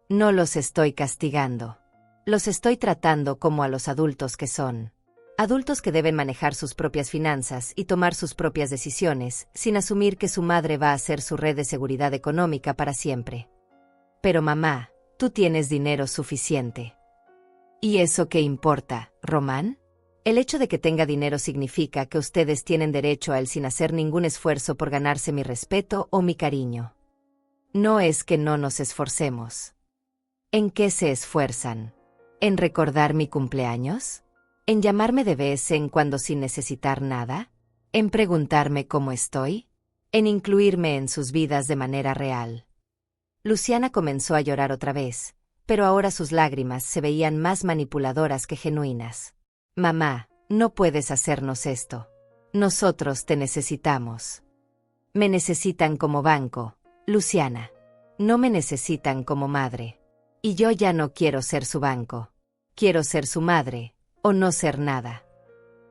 No los estoy castigando. Los estoy tratando como a los adultos que son. Adultos que deben manejar sus propias finanzas y tomar sus propias decisiones, sin asumir que su madre va a ser su red de seguridad económica para siempre. Pero mamá, tú tienes dinero suficiente. ¿Y eso qué importa, Román? El hecho de que tenga dinero significa que ustedes tienen derecho a él sin hacer ningún esfuerzo por ganarse mi respeto o mi cariño. No es que no nos esforcemos. ¿En qué se esfuerzan? ¿En recordar mi cumpleaños? ¿En llamarme de vez en cuando sin necesitar nada? ¿En preguntarme cómo estoy? ¿En incluirme en sus vidas de manera real? Luciana comenzó a llorar otra vez, pero ahora sus lágrimas se veían más manipuladoras que genuinas. Mamá, no puedes hacernos esto. Nosotros te necesitamos. Me necesitan como banco, Luciana. No me necesitan como madre. Y yo ya no quiero ser su banco. Quiero ser su madre, o no ser nada.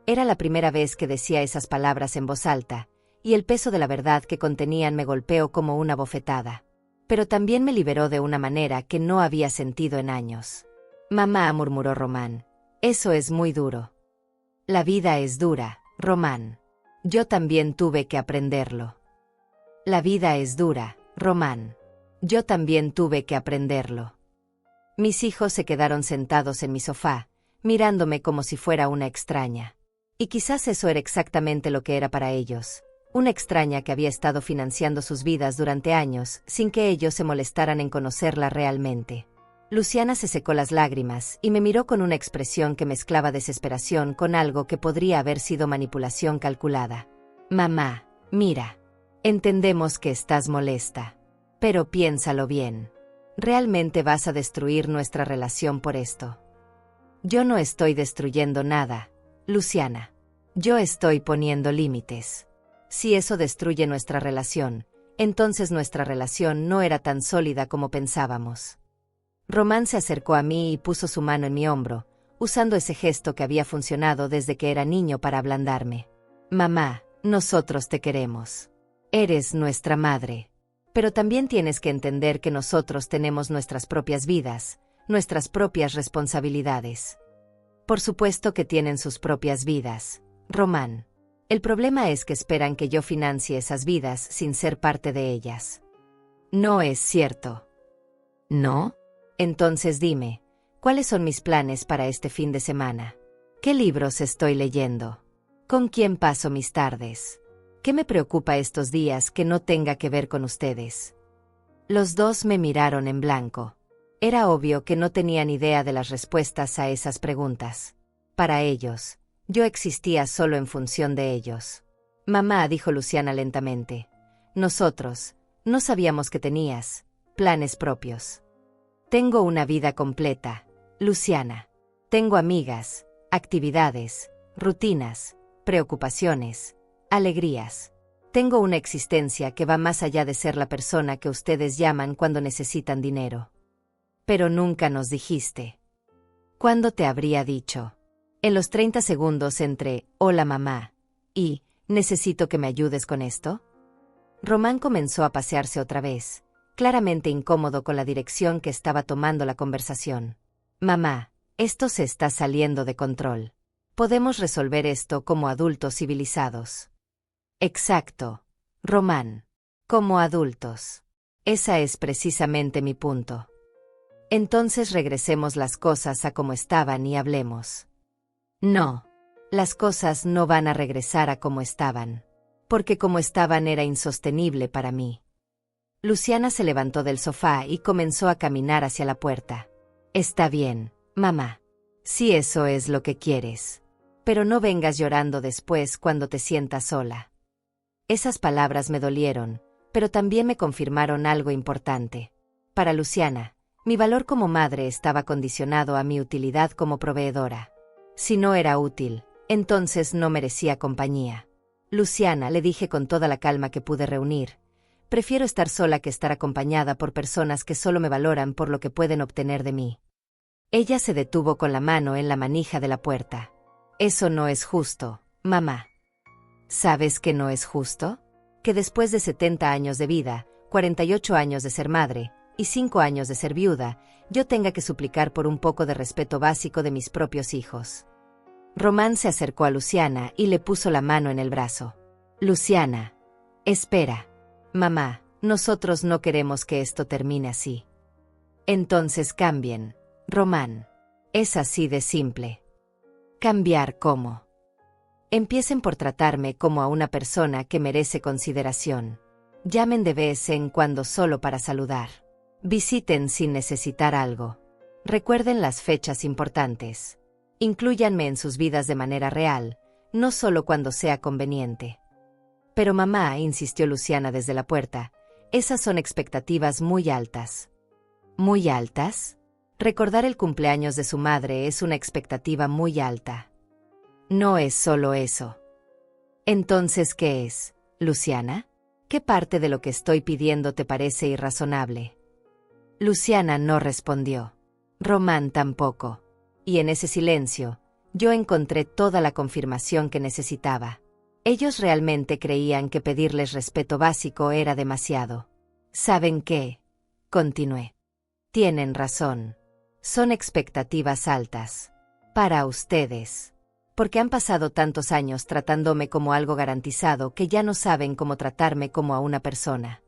Era la primera vez que decía esas palabras en voz alta, y el peso de la verdad que contenían me golpeó como una bofetada. Pero también me liberó de una manera que no había sentido en años. Mamá, murmuró Román. Eso es muy duro. La vida es dura, Román. Yo también tuve que aprenderlo. La vida es dura, Román. Yo también tuve que aprenderlo. Mis hijos se quedaron sentados en mi sofá, mirándome como si fuera una extraña. Y quizás eso era exactamente lo que era para ellos. Una extraña que había estado financiando sus vidas durante años, sin que ellos se molestaran en conocerla realmente. Luciana se secó las lágrimas y me miró con una expresión que mezclaba desesperación con algo que podría haber sido manipulación calculada. Mamá, mira. Entendemos que estás molesta. Pero piénsalo bien. ¿Realmente vas a destruir nuestra relación por esto? Yo no estoy destruyendo nada, Luciana. Yo estoy poniendo límites. Si eso destruye nuestra relación, entonces nuestra relación no era tan sólida como pensábamos. Román se acercó a mí y puso su mano en mi hombro, usando ese gesto que había funcionado desde que era niño para ablandarme. Mamá, nosotros te queremos. Eres nuestra madre. Pero también tienes que entender que nosotros tenemos nuestras propias vidas, nuestras propias responsabilidades. Por supuesto que tienen sus propias vidas, Román. El problema es que esperan que yo financie esas vidas sin ser parte de ellas. No es cierto. ¿No? Entonces dime, ¿cuáles son mis planes para este fin de semana? ¿Qué libros estoy leyendo? ¿Con quién paso mis tardes? ¿Qué me preocupa estos días que no tenga que ver con ustedes? Los dos me miraron en blanco. Era obvio que no tenían idea de las respuestas a esas preguntas. Para ellos, yo existía solo en función de ellos. Mamá, dijo Luciana lentamente. Nosotros, no sabíamos que tenías planes propios. Tengo una vida completa, Luciana. Tengo amigas, actividades, rutinas, preocupaciones, alegrías. Tengo una existencia que va más allá de ser la persona que ustedes llaman cuando necesitan dinero. Pero nunca nos dijiste. ¿Cuándo te habría dicho? En los 30 segundos entre «Hola mamá» y «¿Necesito que me ayudes con esto?». Román comenzó a pasearse otra vez, claramente incómodo con la dirección que estaba tomando la conversación. Mamá, esto se está saliendo de control. Podemos resolver esto como adultos civilizados. Exacto, Román. Como adultos. Esa es precisamente mi punto. Entonces regresemos las cosas a como estaban y hablemos. No. Las cosas no van a regresar a como estaban. Porque como estaban era insostenible para mí. Luciana se levantó del sofá y comenzó a caminar hacia la puerta. Está bien, mamá. Si eso es lo que quieres. Pero no vengas llorando después cuando te sientas sola. Esas palabras me dolieron, pero también me confirmaron algo importante. Para Luciana, mi valor como madre estaba condicionado a mi utilidad como proveedora. Si no era útil, entonces no merecía compañía. Luciana, le dije con toda la calma que pude reunir, prefiero estar sola que estar acompañada por personas que solo me valoran por lo que pueden obtener de mí. Ella se detuvo con la mano en la manija de la puerta. Eso no es justo, mamá. ¿Sabes que no es justo? Que después de 70 años de vida, 48 años de ser madre y 5 años de ser viuda, yo tenga que suplicar por un poco de respeto básico de mis propios hijos. Román se acercó a Luciana y le puso la mano en el brazo. Luciana, espera. Mamá, nosotros no queremos que esto termine así. Entonces cambien, Román. Es así de simple. ¿Cambiar cómo? Empiecen por tratarme como a una persona que merece consideración. Llamen de vez en cuando solo para saludar. Visiten sin necesitar algo. Recuerden las fechas importantes. Inclúyanme en sus vidas de manera real, no solo cuando sea conveniente. Pero mamá, insistió Luciana desde la puerta, esas son expectativas muy altas. ¿Muy altas? Recordar el cumpleaños de su madre es una expectativa muy alta. No es solo eso. Entonces, ¿qué es, Luciana? ¿Qué parte de lo que estoy pidiendo te parece irrazonable? Luciana no respondió. Román tampoco. Y en ese silencio, yo encontré toda la confirmación que necesitaba. Ellos realmente creían que pedirles respeto básico era demasiado. ¿Saben qué? Continué. Tienen razón. Son expectativas altas. Para ustedes. Porque han pasado tantos años tratándome como algo garantizado que ya no saben cómo tratarme como a una persona.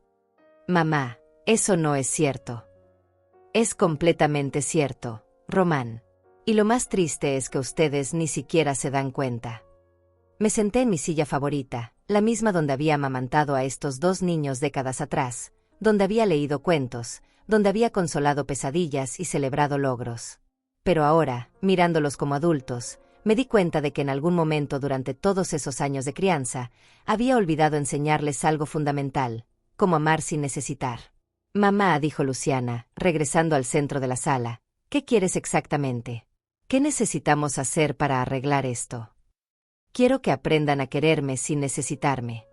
Mamá, eso no es cierto. Es completamente cierto, Román. Y lo más triste es que ustedes ni siquiera se dan cuenta. Me senté en mi silla favorita, la misma donde había amamantado a estos 2 niños décadas atrás, donde había leído cuentos, donde había consolado pesadillas y celebrado logros. Pero ahora, mirándolos como adultos, me di cuenta de que en algún momento durante todos esos años de crianza, había olvidado enseñarles algo fundamental, como amar sin necesitar. Mamá, dijo Luciana, regresando al centro de la sala, ¿qué quieres exactamente? ¿Qué necesitamos hacer para arreglar esto? Quiero que aprendan a quererme sin necesitarme.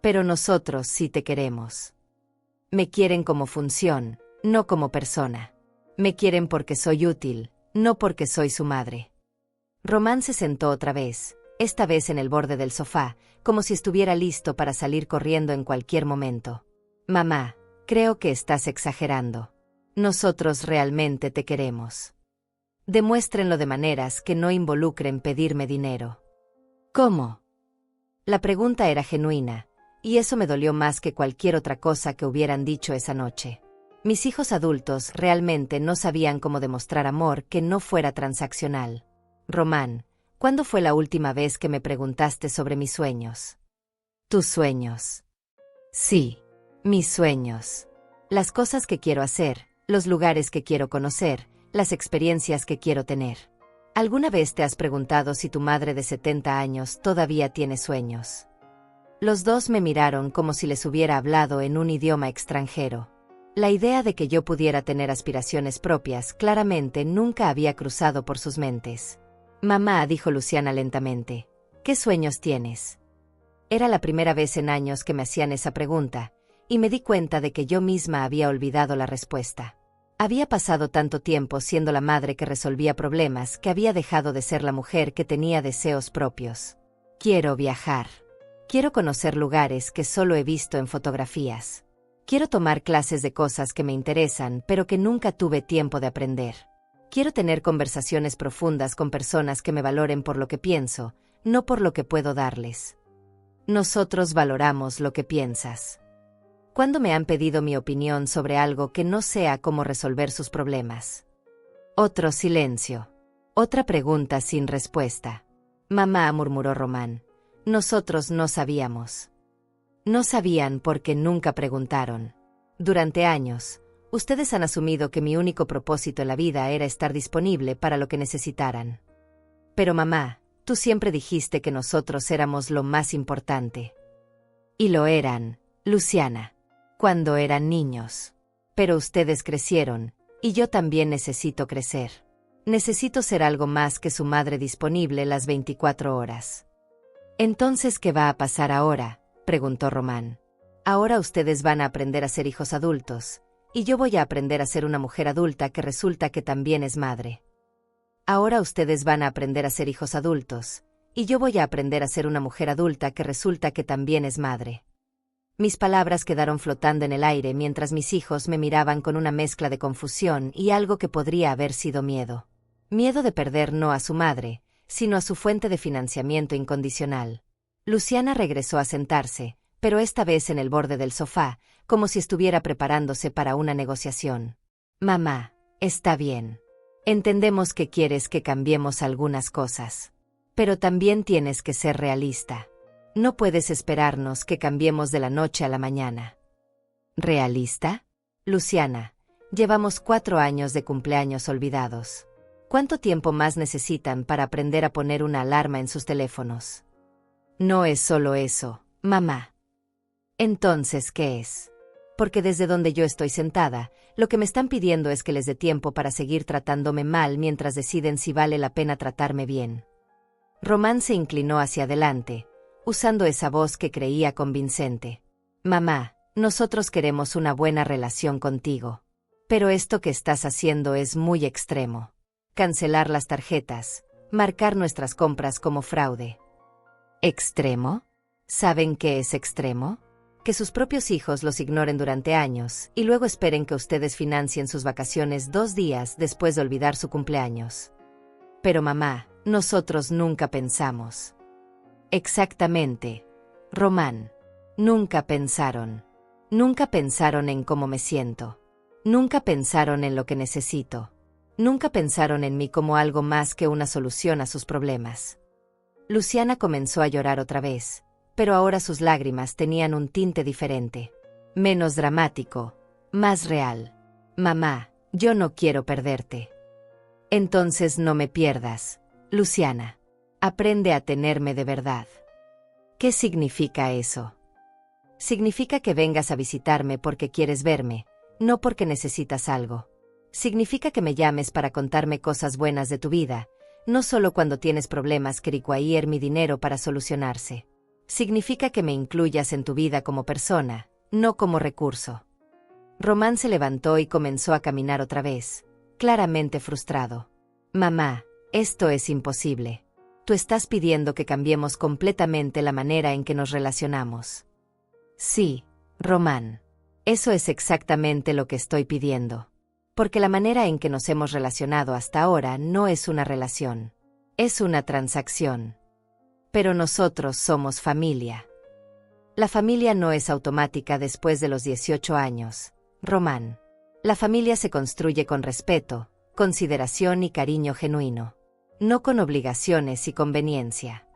Pero nosotros sí te queremos. Me quieren como función, no como persona. Me quieren porque soy útil, no porque soy su madre. Román se sentó otra vez, esta vez en el borde del sofá, como si estuviera listo para salir corriendo en cualquier momento. Mamá, creo que estás exagerando. Nosotros realmente te queremos. Demuéstrenlo de maneras que no involucren pedirme dinero. ¿Cómo? La pregunta era genuina, y eso me dolió más que cualquier otra cosa que hubieran dicho esa noche. Mis hijos adultos realmente no sabían cómo demostrar amor que no fuera transaccional. Román, ¿cuándo fue la última vez que me preguntaste sobre mis sueños? ¿Tus sueños? Sí, mis sueños. Las cosas que quiero hacer, los lugares que quiero conocer, las experiencias que quiero tener. ¿Alguna vez te has preguntado si tu madre de 70 años todavía tiene sueños? Los dos me miraron como si les hubiera hablado en un idioma extranjero. La idea de que yo pudiera tener aspiraciones propias claramente nunca había cruzado por sus mentes. Mamá, dijo Luciana lentamente, ¿qué sueños tienes? Era la primera vez en años que me hacían esa pregunta, y me di cuenta de que yo misma había olvidado la respuesta. Había pasado tanto tiempo siendo la madre que resolvía problemas que había dejado de ser la mujer que tenía deseos propios. Quiero viajar. Quiero conocer lugares que solo he visto en fotografías. Quiero tomar clases de cosas que me interesan pero que nunca tuve tiempo de aprender. Quiero tener conversaciones profundas con personas que me valoren por lo que pienso, no por lo que puedo darles. Nosotros valoramos lo que piensas. ¿Cuándo me han pedido mi opinión sobre algo que no sea cómo resolver sus problemas? Otro silencio. Otra pregunta sin respuesta. Mamá, murmuró Román. Nosotros no sabíamos. No sabían porque nunca preguntaron. Durante años, ustedes han asumido que mi único propósito en la vida era estar disponible para lo que necesitaran. Pero mamá, tú siempre dijiste que nosotros éramos lo más importante. Y lo eran, Luciana, cuando eran niños. Pero ustedes crecieron, y yo también necesito crecer. Necesito ser algo más que su madre disponible las 24 horas. Entonces, ¿qué va a pasar ahora?, preguntó Román. Ahora ustedes van a aprender a ser hijos adultos, y yo voy a aprender a ser una mujer adulta que resulta que también es madre. Ahora ustedes van a aprender a ser hijos adultos, y yo voy a aprender a ser una mujer adulta que resulta que también es madre. Mis palabras quedaron flotando en el aire mientras mis hijos me miraban con una mezcla de confusión y algo que podría haber sido miedo. Miedo de perder no a su madre, sino a su fuente de financiamiento incondicional. Luciana regresó a sentarse, pero esta vez en el borde del sofá, como si estuviera preparándose para una negociación. Mamá, está bien. Entendemos que quieres que cambiemos algunas cosas. Pero también tienes que ser realista. No puedes esperarnos que cambiemos de la noche a la mañana. ¿Realista? Luciana, llevamos 4 años de cumpleaños olvidados. ¿Cuánto tiempo más necesitan para aprender a poner una alarma en sus teléfonos? No es solo eso, mamá. Entonces, ¿qué es? Porque desde donde yo estoy sentada, lo que me están pidiendo es que les dé tiempo para seguir tratándome mal mientras deciden si vale la pena tratarme bien. Román se inclinó hacia adelante, usando esa voz que creía convincente. Mamá, nosotros queremos una buena relación contigo. Pero esto que estás haciendo es muy extremo. Cancelar las tarjetas, marcar nuestras compras como fraude. ¿Extremo? ¿Saben qué es extremo? Que sus propios hijos los ignoren durante años y luego esperen que ustedes financien sus vacaciones 2 días después de olvidar su cumpleaños. Pero mamá, nosotros nunca pensamos. Exactamente. Román. Nunca pensaron. Nunca pensaron en cómo me siento. Nunca pensaron en lo que necesito. Nunca pensaron en mí como algo más que una solución a sus problemas. Luciana comenzó a llorar otra vez, pero ahora sus lágrimas tenían un tinte diferente. Menos dramático, más real. Mamá, yo no quiero perderte. Entonces no me pierdas, Luciana. Aprende a tenerme de verdad. ¿Qué significa eso? Significa que vengas a visitarme porque quieres verme, no porque necesitas algo. Significa que me llames para contarme cosas buenas de tu vida, no solo cuando tienes problemas que requieren mi dinero para solucionarse. Significa que me incluyas en tu vida como persona, no como recurso. Román se levantó y comenzó a caminar otra vez, claramente frustrado. Mamá, esto es imposible. Tú estás pidiendo que cambiemos completamente la manera en que nos relacionamos. Sí, Román. Eso es exactamente lo que estoy pidiendo. Porque la manera en que nos hemos relacionado hasta ahora no es una relación. Es una transacción. Pero nosotros somos familia. La familia no es automática después de los 18 años, Román. La familia se construye con respeto, consideración y cariño genuino. No con obligaciones y conveniencia.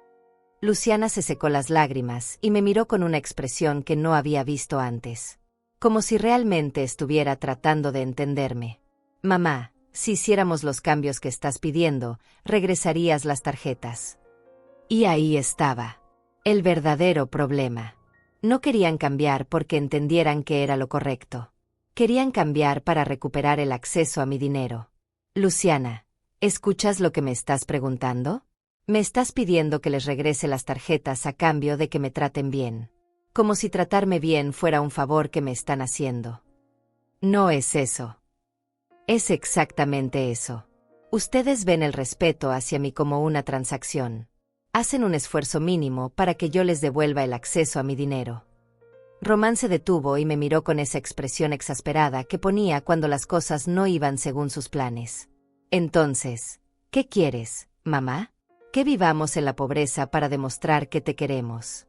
Luciana se secó las lágrimas y me miró con una expresión que no había visto antes. Como si realmente estuviera tratando de entenderme. Mamá, si hiciéramos los cambios que estás pidiendo, regresarías las tarjetas. Y ahí estaba. El verdadero problema. No querían cambiar porque entendieran que era lo correcto. Querían cambiar para recuperar el acceso a mi dinero. Luciana, ¿escuchas lo que me estás preguntando? Me estás pidiendo que les regrese las tarjetas a cambio de que me traten bien. Como si tratarme bien fuera un favor que me están haciendo. No es eso. Es exactamente eso. Ustedes ven el respeto hacia mí como una transacción. Hacen un esfuerzo mínimo para que yo les devuelva el acceso a mi dinero. Román se detuvo y me miró con esa expresión exasperada que ponía cuando las cosas no iban según sus planes. Entonces, ¿qué quieres, mamá? Que vivamos en la pobreza para demostrar que te queremos.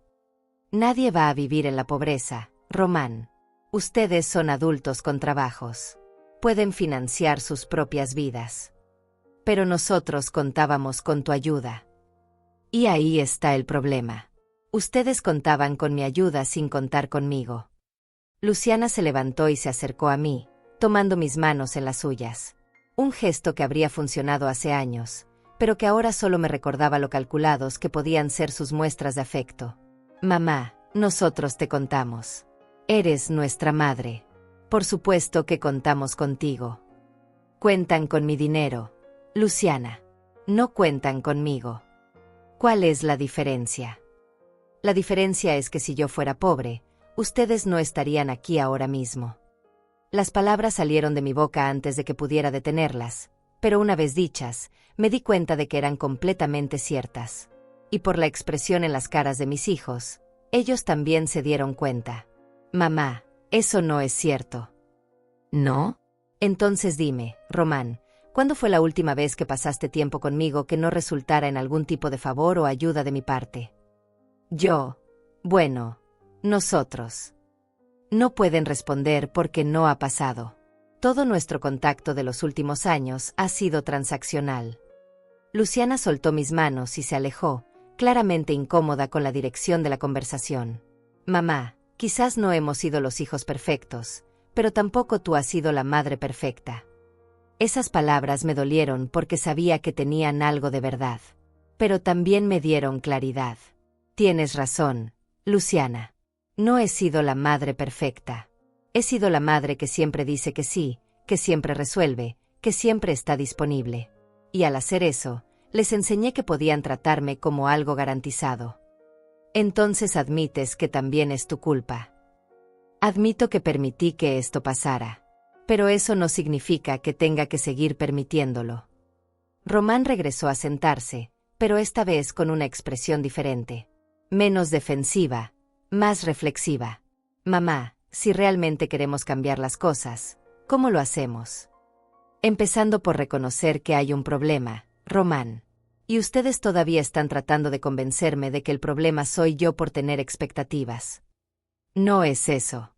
Nadie va a vivir en la pobreza, Román. Ustedes son adultos con trabajos. Pueden financiar sus propias vidas. Pero nosotros contábamos con tu ayuda. Y ahí está el problema. Ustedes contaban con mi ayuda sin contar conmigo. Luciana se levantó y se acercó a mí, tomando mis manos en las suyas. Un gesto que habría funcionado hace años, pero que ahora solo me recordaba lo calculados que podían ser sus muestras de afecto. Mamá, Nosotros te contamos. Eres nuestra madre. Por supuesto que contamos contigo. Cuentan con mi dinero, Luciana. No cuentan conmigo. ¿Cuál es la diferencia? La diferencia es que si yo fuera pobre, ustedes no estarían aquí ahora mismo. Las palabras salieron de mi boca antes de que pudiera detenerlas, pero una vez dichas, me di cuenta de que eran completamente ciertas. Y por la expresión en las caras de mis hijos, ellos también se dieron cuenta. Mamá, eso no es cierto. ¿No? Entonces dime, Román, ¿cuándo fue la última vez que pasaste tiempo conmigo que no resultara en algún tipo de favor o ayuda de mi parte? Bueno, nosotros. No pueden responder porque no ha pasado. Todo nuestro contacto de los últimos años ha sido transaccional. Luciana soltó mis manos y se alejó, claramente incómoda con la dirección de la conversación. Mamá, quizás no hemos sido los hijos perfectos, pero tampoco tú has sido la madre perfecta. Esas palabras me dolieron porque sabía que tenían algo de verdad. Pero también me dieron claridad. Tienes razón, Luciana. No he sido la madre perfecta. He sido la madre que siempre dice que sí, que siempre resuelve, que siempre está disponible. Y al hacer eso, les enseñé que podían tratarme como algo garantizado. Entonces admites que también es tu culpa. Admito que permití que esto pasara. Pero eso no significa que tenga que seguir permitiéndolo. Román regresó a sentarse, pero esta vez con una expresión diferente. Menos defensiva, más reflexiva. Mamá, si realmente queremos cambiar las cosas, ¿cómo lo hacemos? Empezando por reconocer que hay un problema, Román. Y ustedes todavía están tratando de convencerme de que el problema soy yo por tener expectativas. No es eso.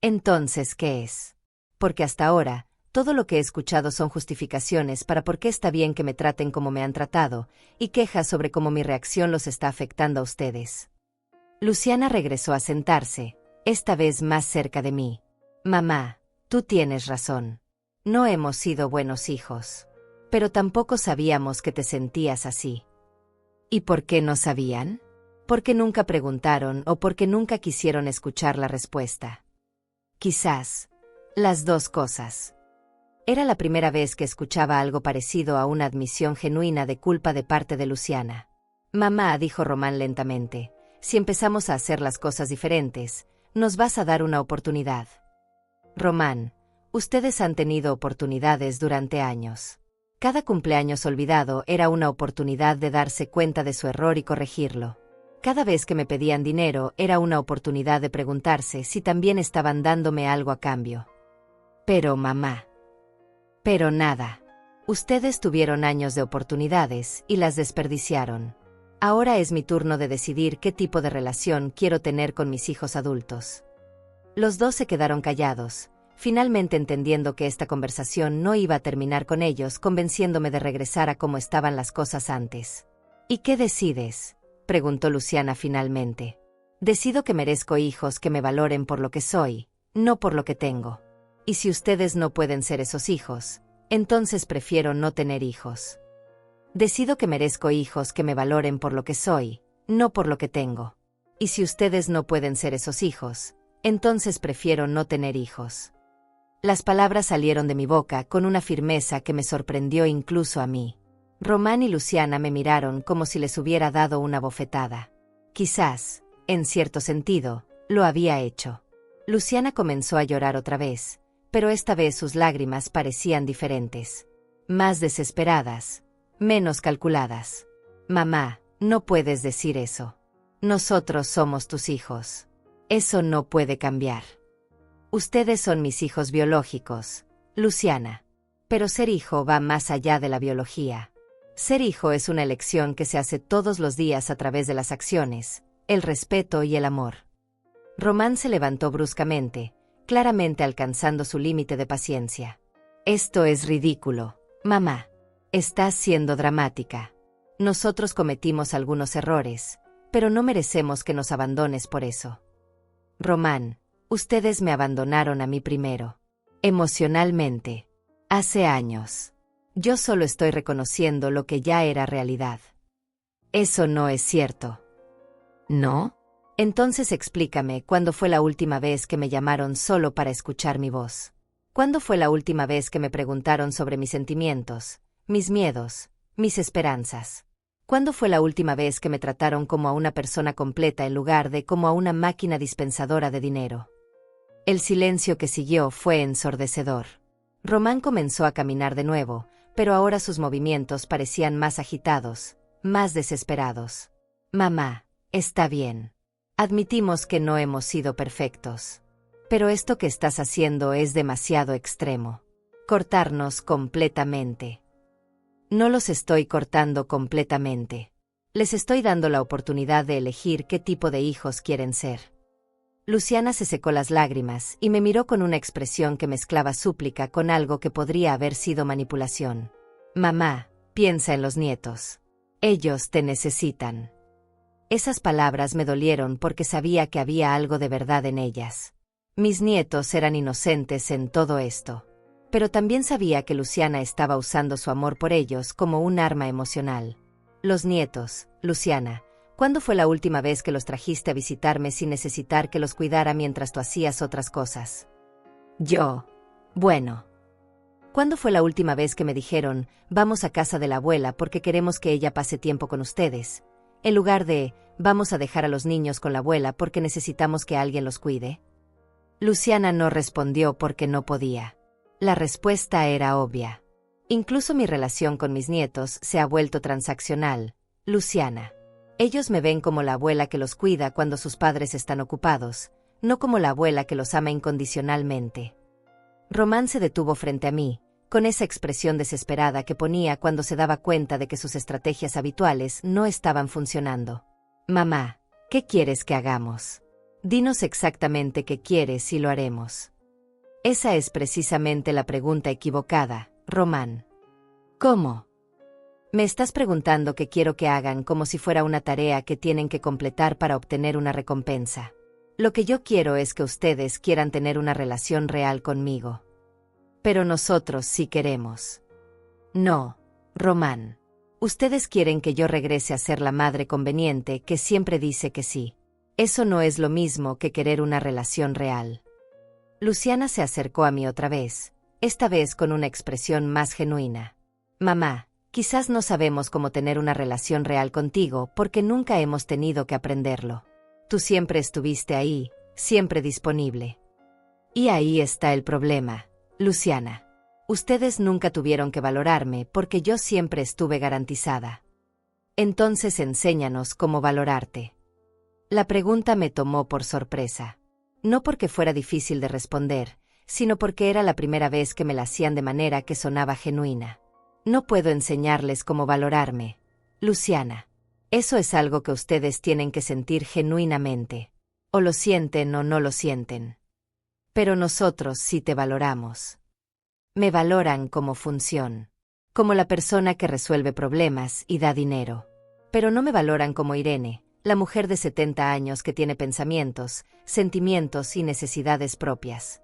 Entonces, ¿qué es? Porque hasta ahora, todo lo que he escuchado son justificaciones para por qué está bien que me traten como me han tratado, y quejas sobre cómo mi reacción los está afectando a ustedes. Luciana regresó a sentarse, esta vez más cerca de mí. Mamá, tú tienes razón. No hemos sido buenos hijos. Pero tampoco sabíamos que te sentías así. ¿Y por qué no sabían? Porque nunca preguntaron o porque nunca quisieron escuchar la respuesta. Quizás. Las dos cosas. Era la primera vez que escuchaba algo parecido a una admisión genuina de culpa de parte de Luciana. Mamá, dijo Román lentamente, si empezamos a hacer las cosas diferentes, nos vas a dar una oportunidad. Román, ustedes han tenido oportunidades durante años. Cada cumpleaños olvidado era una oportunidad de darse cuenta de su error y corregirlo. Cada vez que me pedían dinero era una oportunidad de preguntarse si también estaban dándome algo a cambio. Pero mamá. Pero nada. Ustedes tuvieron años de oportunidades y las desperdiciaron. Ahora es mi turno de decidir qué tipo de relación quiero tener con mis hijos adultos. Los dos se quedaron callados, finalmente entendiendo que esta conversación no iba a terminar con ellos convenciéndome de regresar a cómo estaban las cosas antes. ¿Y qué decides?, preguntó Luciana finalmente. Decido que merezco hijos que me valoren por lo que soy, no por lo que tengo. Y si ustedes no pueden ser esos hijos, entonces prefiero no tener hijos. Decido que merezco hijos que me valoren por lo que soy, no por lo que tengo. Y si ustedes no pueden ser esos hijos, entonces prefiero no tener hijos. Las palabras salieron de mi boca con una firmeza que me sorprendió incluso a mí. Román y Luciana me miraron como si les hubiera dado una bofetada. Quizás, en cierto sentido, lo había hecho. Luciana comenzó a llorar otra vez, pero esta vez sus lágrimas parecían diferentes. Más desesperadas, menos calculadas. Mamá, no puedes decir eso. Nosotros somos tus hijos. Eso no puede cambiar. Ustedes son mis hijos biológicos, Luciana. Pero ser hijo va más allá de la biología. Ser hijo es una elección que se hace todos los días a través de las acciones, el respeto y el amor. Román se levantó bruscamente, claramente alcanzando su límite de paciencia. Esto es ridículo, mamá. Estás siendo dramática. Nosotros cometimos algunos errores, pero no merecemos que nos abandones por eso. Román, ustedes me abandonaron a mí primero. Emocionalmente. Hace años. Yo solo estoy reconociendo lo que ya era realidad. Eso no es cierto. ¿No? Entonces explícame, ¿cuándo fue la última vez que me llamaron solo para escuchar mi voz? ¿Cuándo fue la última vez que me preguntaron sobre mis sentimientos, mis miedos, mis esperanzas? ¿Cuándo fue la última vez que me trataron como a una persona completa en lugar de como a una máquina dispensadora de dinero? El silencio que siguió fue ensordecedor. Román comenzó a caminar de nuevo, pero ahora sus movimientos parecían más agitados, más desesperados. Mamá, está bien. Admitimos que no hemos sido perfectos. Pero esto que estás haciendo es demasiado extremo. Cortarnos completamente. No los estoy cortando completamente. Les estoy dando la oportunidad de elegir qué tipo de hijos quieren ser. Luciana se secó las lágrimas y me miró con una expresión que mezclaba súplica con algo que podría haber sido manipulación. Mamá, piensa en los nietos. Ellos te necesitan. Esas palabras me dolieron porque sabía que había algo de verdad en ellas. Mis nietos eran inocentes en todo esto. Pero también sabía que Luciana estaba usando su amor por ellos como un arma emocional. Los nietos, Luciana, ¿cuándo fue la última vez que los trajiste a visitarme sin necesitar que los cuidara mientras tú hacías otras cosas? Yo. Bueno. ¿Cuándo fue la última vez que me dijeron, vamos a casa de la abuela porque queremos que ella pase tiempo con ustedes? En lugar de, vamos a dejar a los niños con la abuela porque necesitamos que alguien los cuide. Luciana no respondió porque no podía. La respuesta era obvia. Incluso mi relación con mis nietos se ha vuelto transaccional, Luciana. Ellos me ven como la abuela que los cuida cuando sus padres están ocupados, no como la abuela que los ama incondicionalmente. Román se detuvo frente a mí, con esa expresión desesperada que ponía cuando se daba cuenta de que sus estrategias habituales no estaban funcionando. Mamá, ¿qué quieres que hagamos? Dinos exactamente qué quieres y lo haremos. Esa es precisamente la pregunta equivocada, Román. ¿Cómo? Me estás preguntando qué quiero que hagan como si fuera una tarea que tienen que completar para obtener una recompensa. Lo que yo quiero es que ustedes quieran tener una relación real conmigo. Pero nosotros sí queremos. No, Román. Ustedes quieren que yo regrese a ser la madre conveniente que siempre dice que sí. Eso no es lo mismo que querer una relación real. Luciana se acercó a mí otra vez, esta vez con una expresión más genuina. Mamá, quizás no sabemos cómo tener una relación real contigo porque nunca hemos tenido que aprenderlo. Tú siempre estuviste ahí, siempre disponible. Y ahí está el problema, Luciana. Ustedes nunca tuvieron que valorarme porque yo siempre estuve garantizada. Entonces enséñanos cómo valorarte. La pregunta me tomó por sorpresa. No porque fuera difícil de responder, sino porque era la primera vez que me la hacían de manera que sonaba genuina. No puedo enseñarles cómo valorarme, Luciana. Eso es algo que ustedes tienen que sentir genuinamente. O lo sienten o no lo sienten. Pero nosotros sí te valoramos. Me valoran como función. Como la persona que resuelve problemas y da dinero. Pero no me valoran como Irene, la mujer de 70 años que tiene pensamientos, sentimientos y necesidades propias.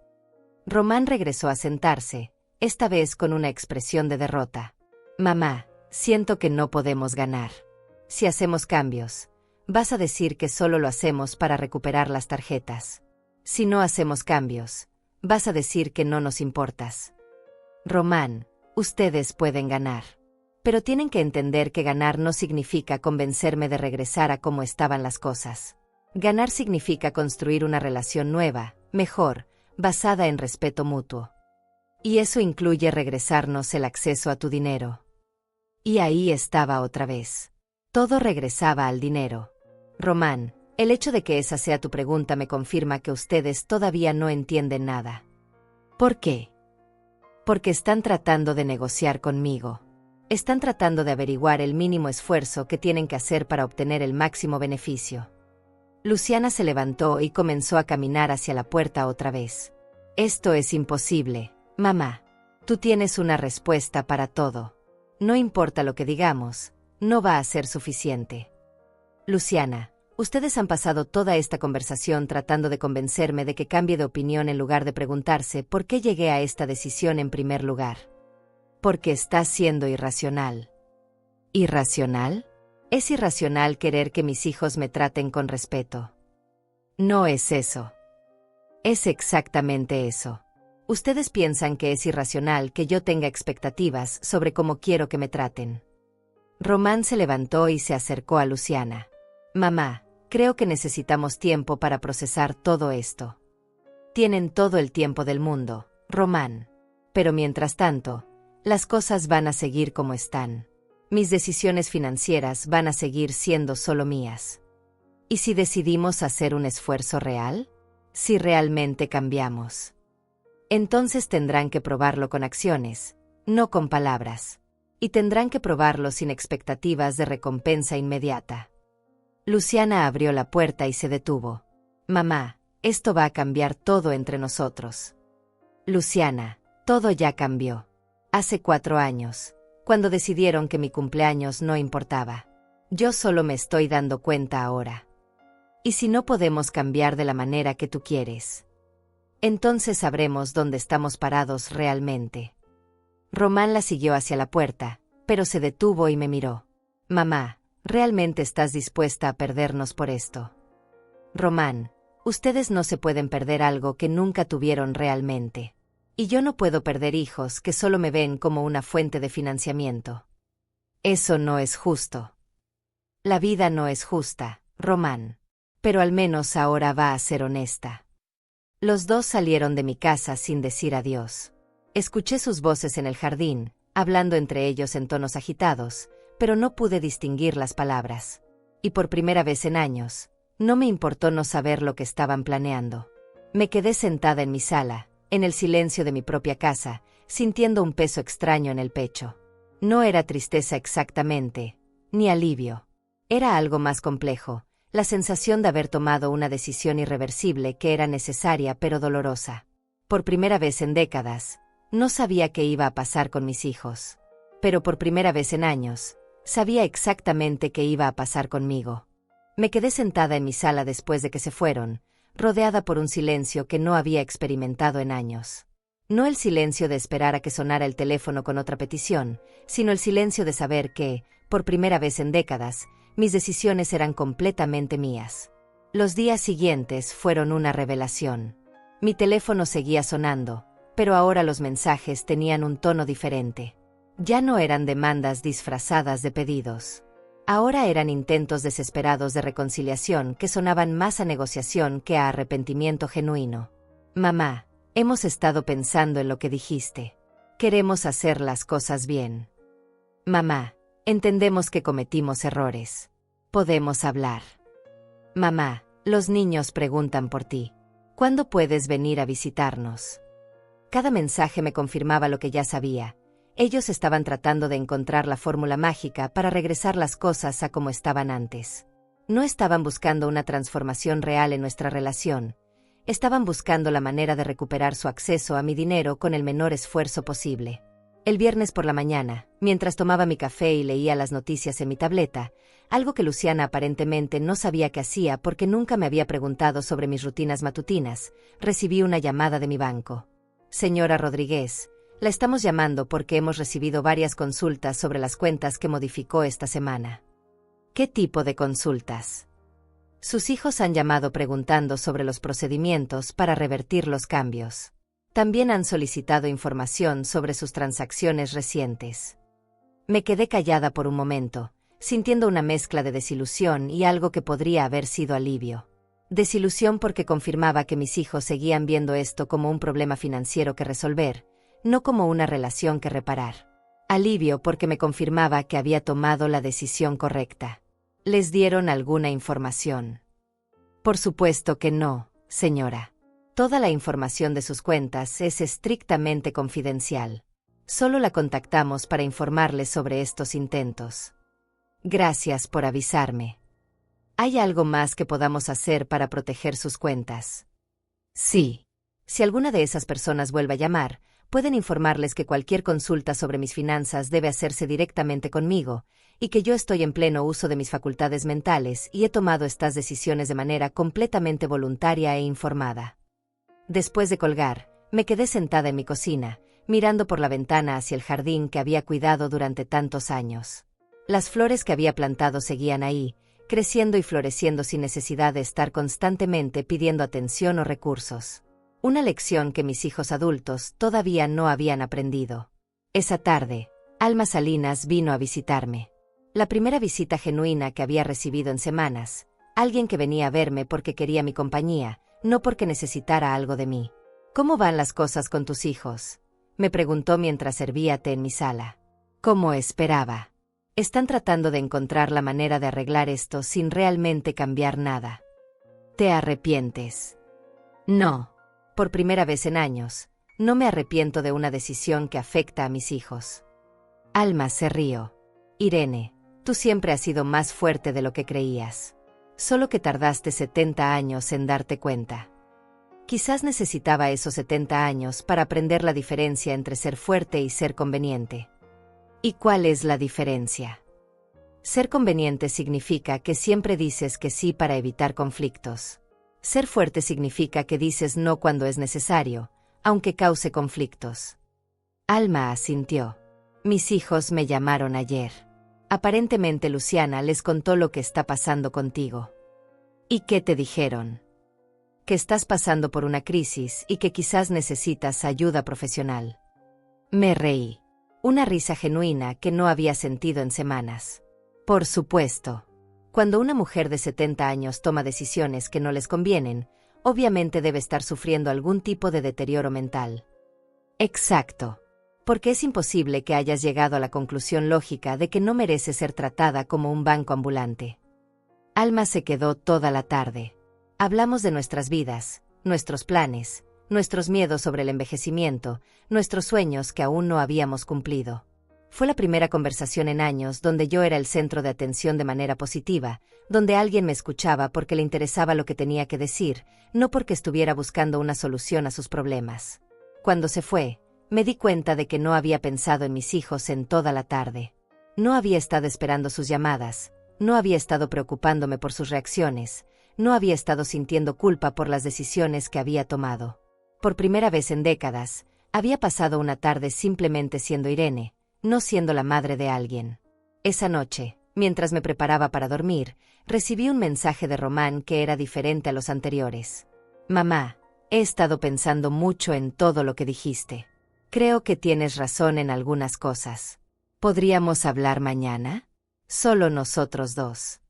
Román regresó a sentarse, esta vez con una expresión de derrota. Mamá, siento que no podemos ganar. Si hacemos cambios, vas a decir que solo lo hacemos para recuperar las tarjetas. Si no hacemos cambios, vas a decir que no nos importas. Román, ustedes pueden ganar. Pero tienen que entender que ganar no significa convencerme de regresar a cómo estaban las cosas. Ganar significa construir una relación nueva, mejor, basada en respeto mutuo. Y eso incluye regresarnos el acceso a tu dinero. Y ahí estaba otra vez. Todo regresaba al dinero. Román, el hecho de que esa sea tu pregunta me confirma que ustedes todavía no entienden nada. ¿Por qué? Porque están tratando de negociar conmigo. Están tratando de averiguar el mínimo esfuerzo que tienen que hacer para obtener el máximo beneficio. Luciana se levantó y comenzó a caminar hacia la puerta otra vez. Esto es imposible, mamá. Tú tienes una respuesta para todo. No importa lo que digamos, no va a ser suficiente. Luciana, ustedes han pasado toda esta conversación tratando de convencerme de que cambie de opinión en lugar de preguntarse por qué llegué a esta decisión en primer lugar. Porque estás siendo irracional. ¿Irracional? Es irracional querer que mis hijos me traten con respeto. No es eso. Es exactamente eso. Ustedes piensan que es irracional que yo tenga expectativas sobre cómo quiero que me traten. Román se levantó y se acercó a Luciana. Mamá, creo que necesitamos tiempo para procesar todo esto. Tienen todo el tiempo del mundo, Román. Pero mientras tanto, las cosas van a seguir como están. Mis decisiones financieras van a seguir siendo solo mías. ¿Y si decidimos hacer un esfuerzo real? Si realmente cambiamos. Entonces tendrán que probarlo con acciones, no con palabras. Y tendrán que probarlo sin expectativas de recompensa inmediata. Luciana abrió la puerta y se detuvo. Mamá, esto va a cambiar todo entre nosotros. Luciana, todo ya cambió. Hace 4 años, cuando decidieron que mi cumpleaños no importaba. Yo solo me estoy dando cuenta ahora. ¿Y si no podemos cambiar de la manera que tú quieres? Entonces sabremos dónde estamos parados realmente. Román la siguió hacia la puerta, pero se detuvo y me miró. Mamá, ¿realmente estás dispuesta a perdernos por esto? Román, ustedes no se pueden perder algo que nunca tuvieron realmente. Y yo no puedo perder hijos que solo me ven como una fuente de financiamiento. Eso no es justo. La vida no es justa, Román. Pero al menos ahora va a ser honesta. Los dos salieron de mi casa sin decir adiós. Escuché sus voces en el jardín, hablando entre ellos en tonos agitados, pero no pude distinguir las palabras. Y por primera vez en años, no me importó no saber lo que estaban planeando. Me quedé sentada en mi sala, en el silencio de mi propia casa, sintiendo un peso extraño en el pecho. No era tristeza exactamente, ni alivio. Era algo más complejo, la sensación de haber tomado una decisión irreversible que era necesaria pero dolorosa. Por primera vez en décadas, no sabía qué iba a pasar con mis hijos. Pero por primera vez en años, sabía exactamente qué iba a pasar conmigo. Me quedé sentada en mi sala después de que se fueron, rodeada por un silencio que no había experimentado en años. No el silencio de esperar a que sonara el teléfono con otra petición, sino el silencio de saber que, por primera vez en décadas, mis decisiones eran completamente mías. Los días siguientes fueron una revelación. Mi teléfono seguía sonando, pero ahora los mensajes tenían un tono diferente. Ya no eran demandas disfrazadas de pedidos. Ahora eran intentos desesperados de reconciliación que sonaban más a negociación que a arrepentimiento genuino. Mamá, hemos estado pensando en lo que dijiste. Queremos hacer las cosas bien. Mamá, entendemos que cometimos errores. Podemos hablar. Mamá, los niños preguntan por ti. ¿Cuándo puedes venir a visitarnos? Cada mensaje me confirmaba lo que ya sabía. Ellos estaban tratando de encontrar la fórmula mágica para regresar las cosas a como estaban antes. No estaban buscando una transformación real en nuestra relación. Estaban buscando la manera de recuperar su acceso a mi dinero con el menor esfuerzo posible. El viernes por la mañana, mientras tomaba mi café y leía las noticias en mi tableta, algo que Luciana aparentemente no sabía que hacía porque nunca me había preguntado sobre mis rutinas matutinas, recibí una llamada de mi banco. Señora Rodríguez, la estamos llamando porque hemos recibido varias consultas sobre las cuentas que modificó esta semana. ¿Qué tipo de consultas? Sus hijos han llamado preguntando sobre los procedimientos para revertir los cambios. También han solicitado información sobre sus transacciones recientes. Me quedé callada por un momento, sintiendo una mezcla de desilusión y algo que podría haber sido alivio. Desilusión porque confirmaba que mis hijos seguían viendo esto como un problema financiero que resolver, no como una relación que reparar. Alivio porque me confirmaba que había tomado la decisión correcta. ¿Les dieron alguna información? Por supuesto que no, señora. Toda la información de sus cuentas es estrictamente confidencial. Solo la contactamos para informarles sobre estos intentos. Gracias por avisarme. ¿Hay algo más que podamos hacer para proteger sus cuentas? Sí. Si alguna de esas personas vuelve a llamar, pueden informarles que cualquier consulta sobre mis finanzas debe hacerse directamente conmigo, y que yo estoy en pleno uso de mis facultades mentales y he tomado estas decisiones de manera completamente voluntaria e informada. Después de colgar, me quedé sentada en mi cocina, mirando por la ventana hacia el jardín que había cuidado durante tantos años. Las flores que había plantado seguían ahí, creciendo y floreciendo sin necesidad de estar constantemente pidiendo atención o recursos. Una lección que mis hijos adultos todavía no habían aprendido. Esa tarde, Alma Salinas vino a visitarme. La primera visita genuina que había recibido en semanas. Alguien que venía a verme porque quería mi compañía, no porque necesitara algo de mí. ¿Cómo van las cosas con tus hijos?, me preguntó mientras servía té en mi sala. Como esperaba. Están tratando de encontrar la manera de arreglar esto sin realmente cambiar nada. ¿Te arrepientes? No. Por primera vez en años, no me arrepiento de una decisión que afecta a mis hijos. Alma se rió. Irene, tú siempre has sido más fuerte de lo que creías. Solo que tardaste 70 años en darte cuenta. Quizás necesitaba esos 70 años para aprender la diferencia entre ser fuerte y ser conveniente. ¿Y cuál es la diferencia? Ser conveniente significa que siempre dices que sí para evitar conflictos. Ser fuerte significa que dices no cuando es necesario, aunque cause conflictos. Alma asintió. Mis hijos me llamaron ayer. Aparentemente Luciana les contó lo que está pasando contigo. ¿Y qué te dijeron? Que estás pasando por una crisis y que quizás necesitas ayuda profesional. Me reí. Una risa genuina que no había sentido en semanas. Por supuesto. Cuando una mujer de 70 años toma decisiones que no les convienen, obviamente debe estar sufriendo algún tipo de deterioro mental. Exacto. Porque es imposible que hayas llegado a la conclusión lógica de que no mereces ser tratada como un banco ambulante. Alma se quedó toda la tarde. Hablamos de nuestras vidas, nuestros planes, nuestros miedos sobre el envejecimiento, nuestros sueños que aún no habíamos cumplido. Fue la primera conversación en años donde yo era el centro de atención de manera positiva, donde alguien me escuchaba porque le interesaba lo que tenía que decir, no porque estuviera buscando una solución a sus problemas. Cuando se fue, me di cuenta de que no había pensado en mis hijos en toda la tarde. No había estado esperando sus llamadas, no había estado preocupándome por sus reacciones, no había estado sintiendo culpa por las decisiones que había tomado. Por primera vez en décadas, había pasado una tarde simplemente siendo Irene, no siendo la madre de alguien. Esa noche, mientras me preparaba para dormir, recibí un mensaje de Román que era diferente a los anteriores. Mamá, he estado pensando mucho en todo lo que dijiste. Creo que tienes razón en algunas cosas. ¿Podríamos hablar mañana? Solo nosotros dos.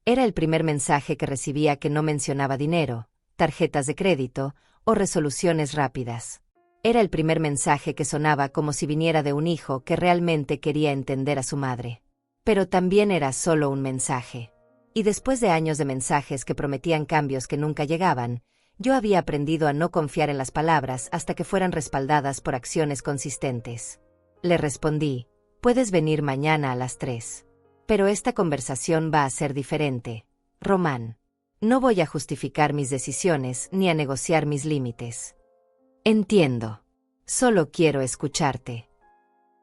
Era el primer mensaje que recibía que no mencionaba dinero, tarjetas de crédito o resoluciones rápidas. Era el primer mensaje que sonaba como si viniera de un hijo que realmente quería entender a su madre. Pero también era solo un mensaje. Y después de años de mensajes que prometían cambios que nunca llegaban, yo había aprendido a no confiar en las palabras hasta que fueran respaldadas por acciones consistentes. Le respondí, puedes venir mañana a las 3. Pero esta conversación va a ser diferente, Román. No voy a justificar mis decisiones ni a negociar mis límites. Entiendo. Solo quiero escucharte.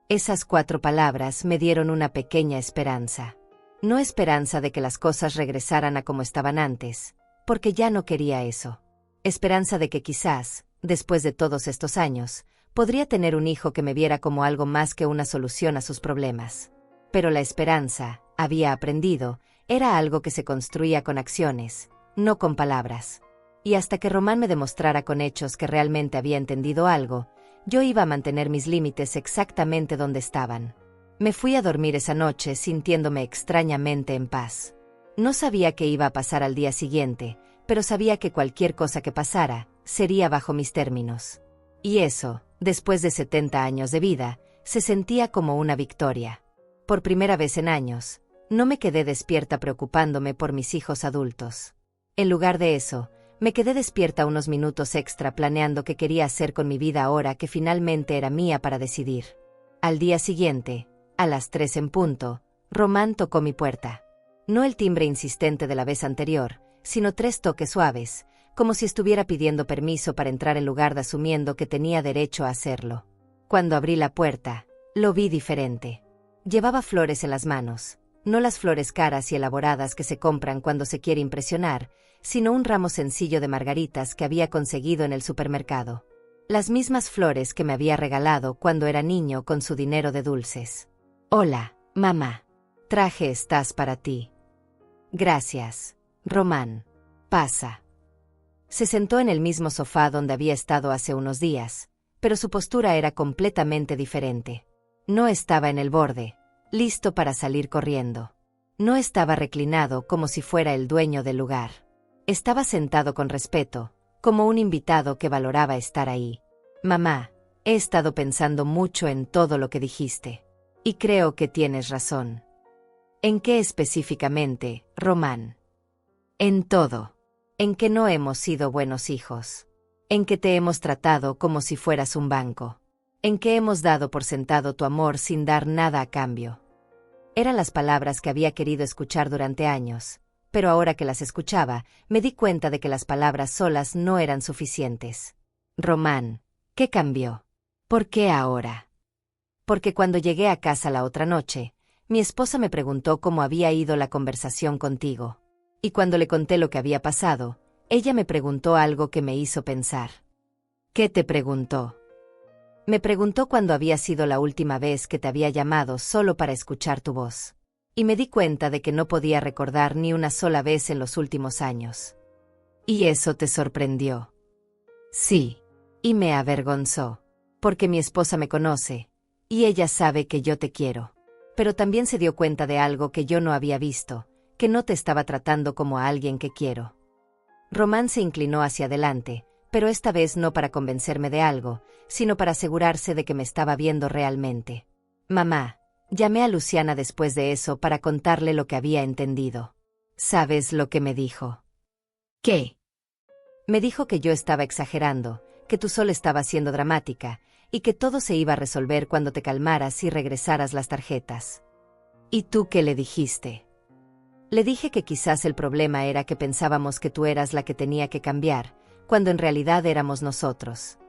Esas 4 palabras me dieron una pequeña esperanza. No esperanza de que las cosas regresaran a como estaban antes, porque ya no quería eso. Esperanza de que quizás, después de todos estos años, podría tener un hijo que me viera como algo más que una solución a sus problemas. Pero la esperanza, había aprendido, era algo que se construía con acciones, no con palabras. Y hasta que Román me demostrara con hechos que realmente había entendido algo, yo iba a mantener mis límites exactamente donde estaban. Me fui a dormir esa noche sintiéndome extrañamente en paz. No sabía qué iba a pasar al día siguiente, pero sabía que cualquier cosa que pasara, sería bajo mis términos. Y eso, después de 70 años de vida, se sentía como una victoria. Por primera vez en años, no me quedé despierta preocupándome por mis hijos adultos. En lugar de eso, me quedé despierta unos minutos extra planeando qué quería hacer con mi vida ahora que finalmente era mía para decidir. Al día siguiente, a las 3 en punto, Román tocó mi puerta. No el timbre insistente de la vez anterior, sino 3 toques suaves, como si estuviera pidiendo permiso para entrar en lugar de asumiendo que tenía derecho a hacerlo. Cuando abrí la puerta, lo vi diferente. Llevaba flores en las manos, no las flores caras y elaboradas que se compran cuando se quiere impresionar, sino un ramo sencillo de margaritas que había conseguido en el supermercado. Las mismas flores que me había regalado cuando era niño con su dinero de dulces. Hola, mamá. Traje estas para ti. Gracias, Román. Pasa. Se sentó en el mismo sofá donde había estado hace unos días, pero su postura era completamente diferente. No estaba en el borde, listo para salir corriendo. No estaba reclinado como si fuera el dueño del lugar. Estaba sentado con respeto, como un invitado que valoraba estar ahí. Mamá, he estado pensando mucho en todo lo que dijiste. Y creo que tienes razón. ¿En qué específicamente, Román? En todo. En que no hemos sido buenos hijos. En que te hemos tratado como si fueras un banco. En que hemos dado por sentado tu amor sin dar nada a cambio. Eran las palabras que había querido escuchar durante años, pero ahora que las escuchaba, me di cuenta de que las palabras solas no eran suficientes. Román, ¿qué cambió? ¿Por qué ahora? Porque cuando llegué a casa la otra noche, mi esposa me preguntó cómo había ido la conversación contigo. Y cuando le conté lo que había pasado, ella me preguntó algo que me hizo pensar. ¿Qué te preguntó? Me preguntó cuándo había sido la última vez que te había llamado solo para escuchar tu voz. Y me di cuenta de que no podía recordar ni una sola vez en los últimos años. ¿Y eso te sorprendió? Sí. Y me avergonzó. Porque mi esposa me conoce, y ella sabe que yo te quiero. Pero también se dio cuenta de algo que yo no había visto, que no te estaba tratando como a alguien que quiero. Román se inclinó hacia adelante, pero esta vez no para convencerme de algo, sino para asegurarse de que me estaba viendo realmente. Mamá, llamé a Luciana después de eso para contarle lo que había entendido. ¿Sabes lo que me dijo? ¿Qué? Me dijo que yo estaba exagerando, que tú solo estabas siendo dramática, y que todo se iba a resolver cuando te calmaras y regresaras las tarjetas. ¿Y tú qué le dijiste? Le dije que quizás el problema era que pensábamos que tú eras la que tenía que cambiar, cuando en realidad éramos nosotros.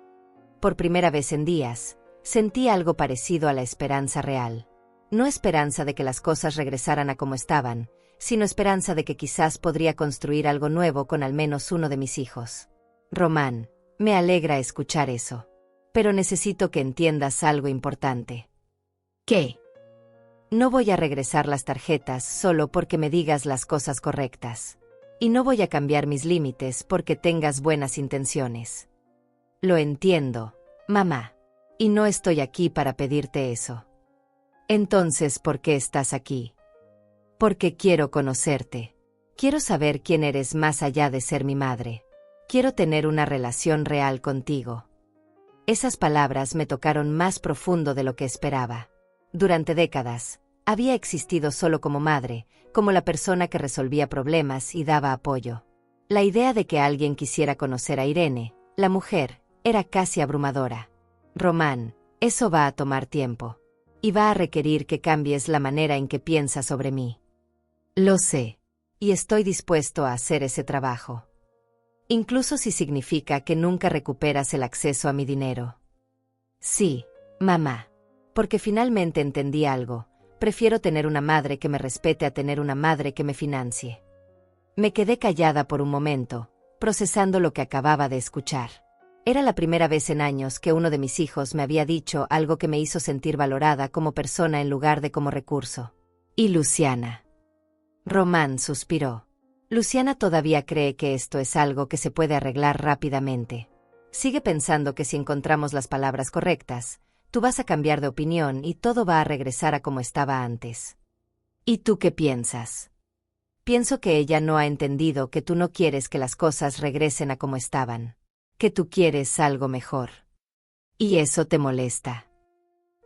Por primera vez en días, sentí algo parecido a la esperanza real. No esperanza de que las cosas regresaran a como estaban, sino esperanza de que quizás podría construir algo nuevo con al menos uno de mis hijos. Román, me alegra escuchar eso. Pero necesito que entiendas algo importante. ¿Qué? No voy a regresar las tarjetas solo porque me digas las cosas correctas. Y no voy a cambiar mis límites porque tengas buenas intenciones. Lo entiendo, mamá. Y no estoy aquí para pedirte eso. Entonces, ¿por qué estás aquí? Porque quiero conocerte. Quiero saber quién eres más allá de ser mi madre. Quiero tener una relación real contigo. Esas palabras me tocaron más profundo de lo que esperaba. Durante décadas, había existido solo como madre, como la persona que resolvía problemas y daba apoyo. La idea de que alguien quisiera conocer a Irene, la mujer, era casi abrumadora. Román, eso va a tomar tiempo. Y va a requerir que cambies la manera en que piensas sobre mí. Lo sé. Y estoy dispuesto a hacer ese trabajo. Incluso si significa que nunca recuperas el acceso a mi dinero. Sí, mamá. Porque finalmente entendí algo. Prefiero tener una madre que me respete a tener una madre que me financie. Me quedé callada por un momento, procesando lo que acababa de escuchar. Era la primera vez en años que uno de mis hijos me había dicho algo que me hizo sentir valorada como persona en lugar de como recurso. ¿Y Luciana? Román suspiró. Luciana todavía cree que esto es algo que se puede arreglar rápidamente. Sigue pensando que si encontramos las palabras correctas, tú vas a cambiar de opinión y todo va a regresar a como estaba antes. ¿Y tú qué piensas? Pienso que ella no ha entendido que tú no quieres que las cosas regresen a como estaban. Que tú quieres algo mejor. Y eso te molesta.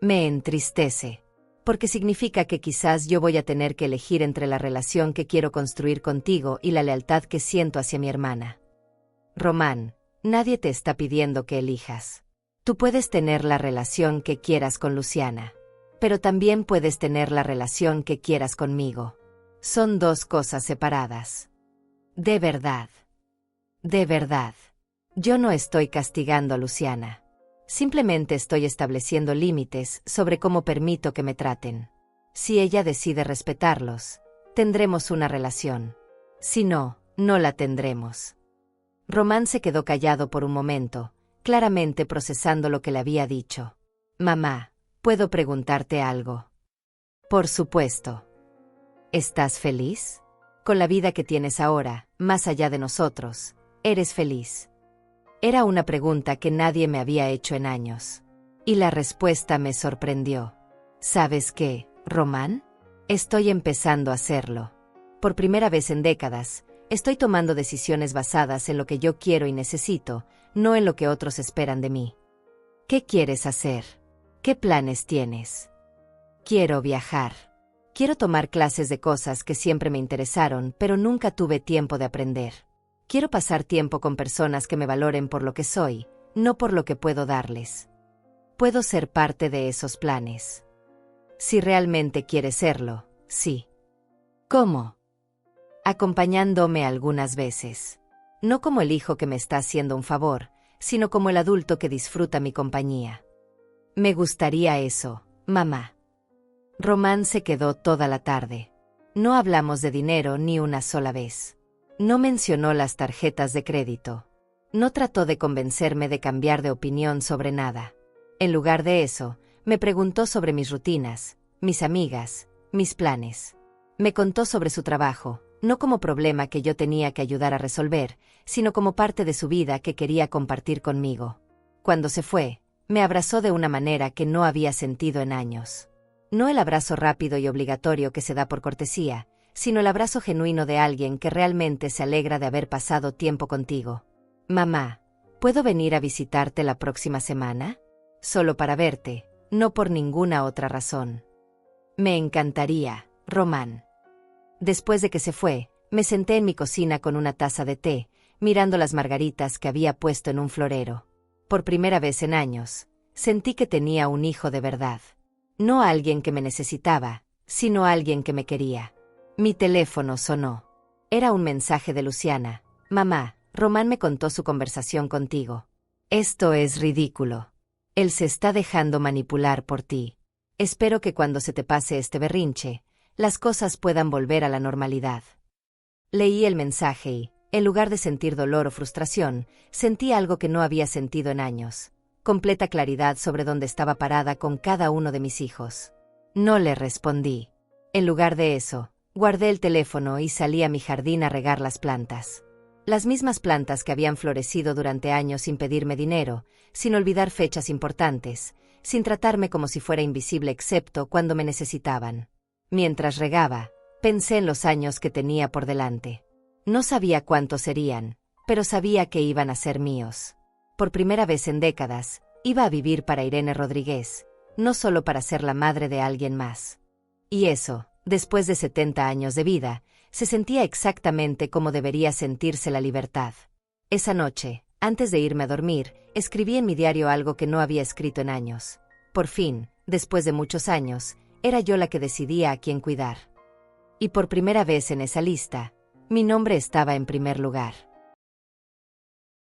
Me entristece. Porque significa que quizás yo voy a tener que elegir entre la relación que quiero construir contigo y la lealtad que siento hacia mi hermana. Román, nadie te está pidiendo que elijas. Tú puedes tener la relación que quieras con Luciana, pero también puedes tener la relación que quieras conmigo. Son dos cosas separadas. De verdad. De verdad. Yo no estoy castigando a Luciana. Simplemente estoy estableciendo límites sobre cómo permito que me traten. Si ella decide respetarlos, tendremos una relación. Si no, no la tendremos. Román se quedó callado por un momento, claramente procesando lo que le había dicho. Mamá, ¿puedo preguntarte algo? Por supuesto. ¿Estás feliz? Con la vida que tienes ahora, más allá de nosotros, ¿eres feliz? Era una pregunta que nadie me había hecho en años. Y la respuesta me sorprendió. ¿Sabes qué, Román? Estoy empezando a hacerlo. Por primera vez en décadas, estoy tomando decisiones basadas en lo que yo quiero y necesito, no en lo que otros esperan de mí. ¿Qué quieres hacer? ¿Qué planes tienes? Quiero viajar. Quiero tomar clases de cosas que siempre me interesaron, pero nunca tuve tiempo de aprender. Quiero pasar tiempo con personas que me valoren por lo que soy, no por lo que puedo darles. Puedo ser parte de esos planes. Si realmente quieres serlo, sí. ¿Cómo? Acompañándome algunas veces. No como el hijo que me está haciendo un favor, sino como el adulto que disfruta mi compañía. Me gustaría eso, mamá. Román se quedó toda la tarde. No hablamos de dinero ni una sola vez. No mencionó las tarjetas de crédito. No trató de convencerme de cambiar de opinión sobre nada. En lugar de eso, me preguntó sobre mis rutinas, mis amigas, mis planes. Me contó sobre su trabajo, no como problema que yo tenía que ayudar a resolver, sino como parte de su vida que quería compartir conmigo. Cuando se fue, me abrazó de una manera que no había sentido en años. No el abrazo rápido y obligatorio que se da por cortesía, sino el abrazo genuino de alguien que realmente se alegra de haber pasado tiempo contigo. Mamá, ¿puedo venir a visitarte la próxima semana? Solo para verte, no por ninguna otra razón. Me encantaría, Román. Después de que se fue, me senté en mi cocina con una taza de té, mirando las margaritas que había puesto en un florero. Por primera vez en años, sentí que tenía un hijo de verdad. No alguien que me necesitaba, sino alguien que me quería. Mi teléfono sonó. Era un mensaje de Luciana. Mamá, Román me contó su conversación contigo. Esto es ridículo. Él se está dejando manipular por ti. Espero que cuando se te pase este berrinche, las cosas puedan volver a la normalidad. Leí el mensaje y, en lugar de sentir dolor o frustración, sentí algo que no había sentido en años. Completa claridad sobre dónde estaba parada con cada uno de mis hijos. No le respondí. En lugar de eso, guardé el teléfono y salí a mi jardín a regar las plantas. Las mismas plantas que habían florecido durante años sin pedirme dinero, sin olvidar fechas importantes, sin tratarme como si fuera invisible excepto cuando me necesitaban. Mientras regaba, pensé en los años que tenía por delante. No sabía cuántos serían, pero sabía que iban a ser míos. Por primera vez en décadas, iba a vivir para Irene Rodríguez, no solo para ser la madre de alguien más. Y eso, después de 70 años de vida, se sentía exactamente como debería sentirse la libertad. Esa noche, antes de irme a dormir, escribí en mi diario algo que no había escrito en años. Por fin, después de muchos años, era yo la que decidía a quién cuidar. Y por primera vez en esa lista, mi nombre estaba en primer lugar.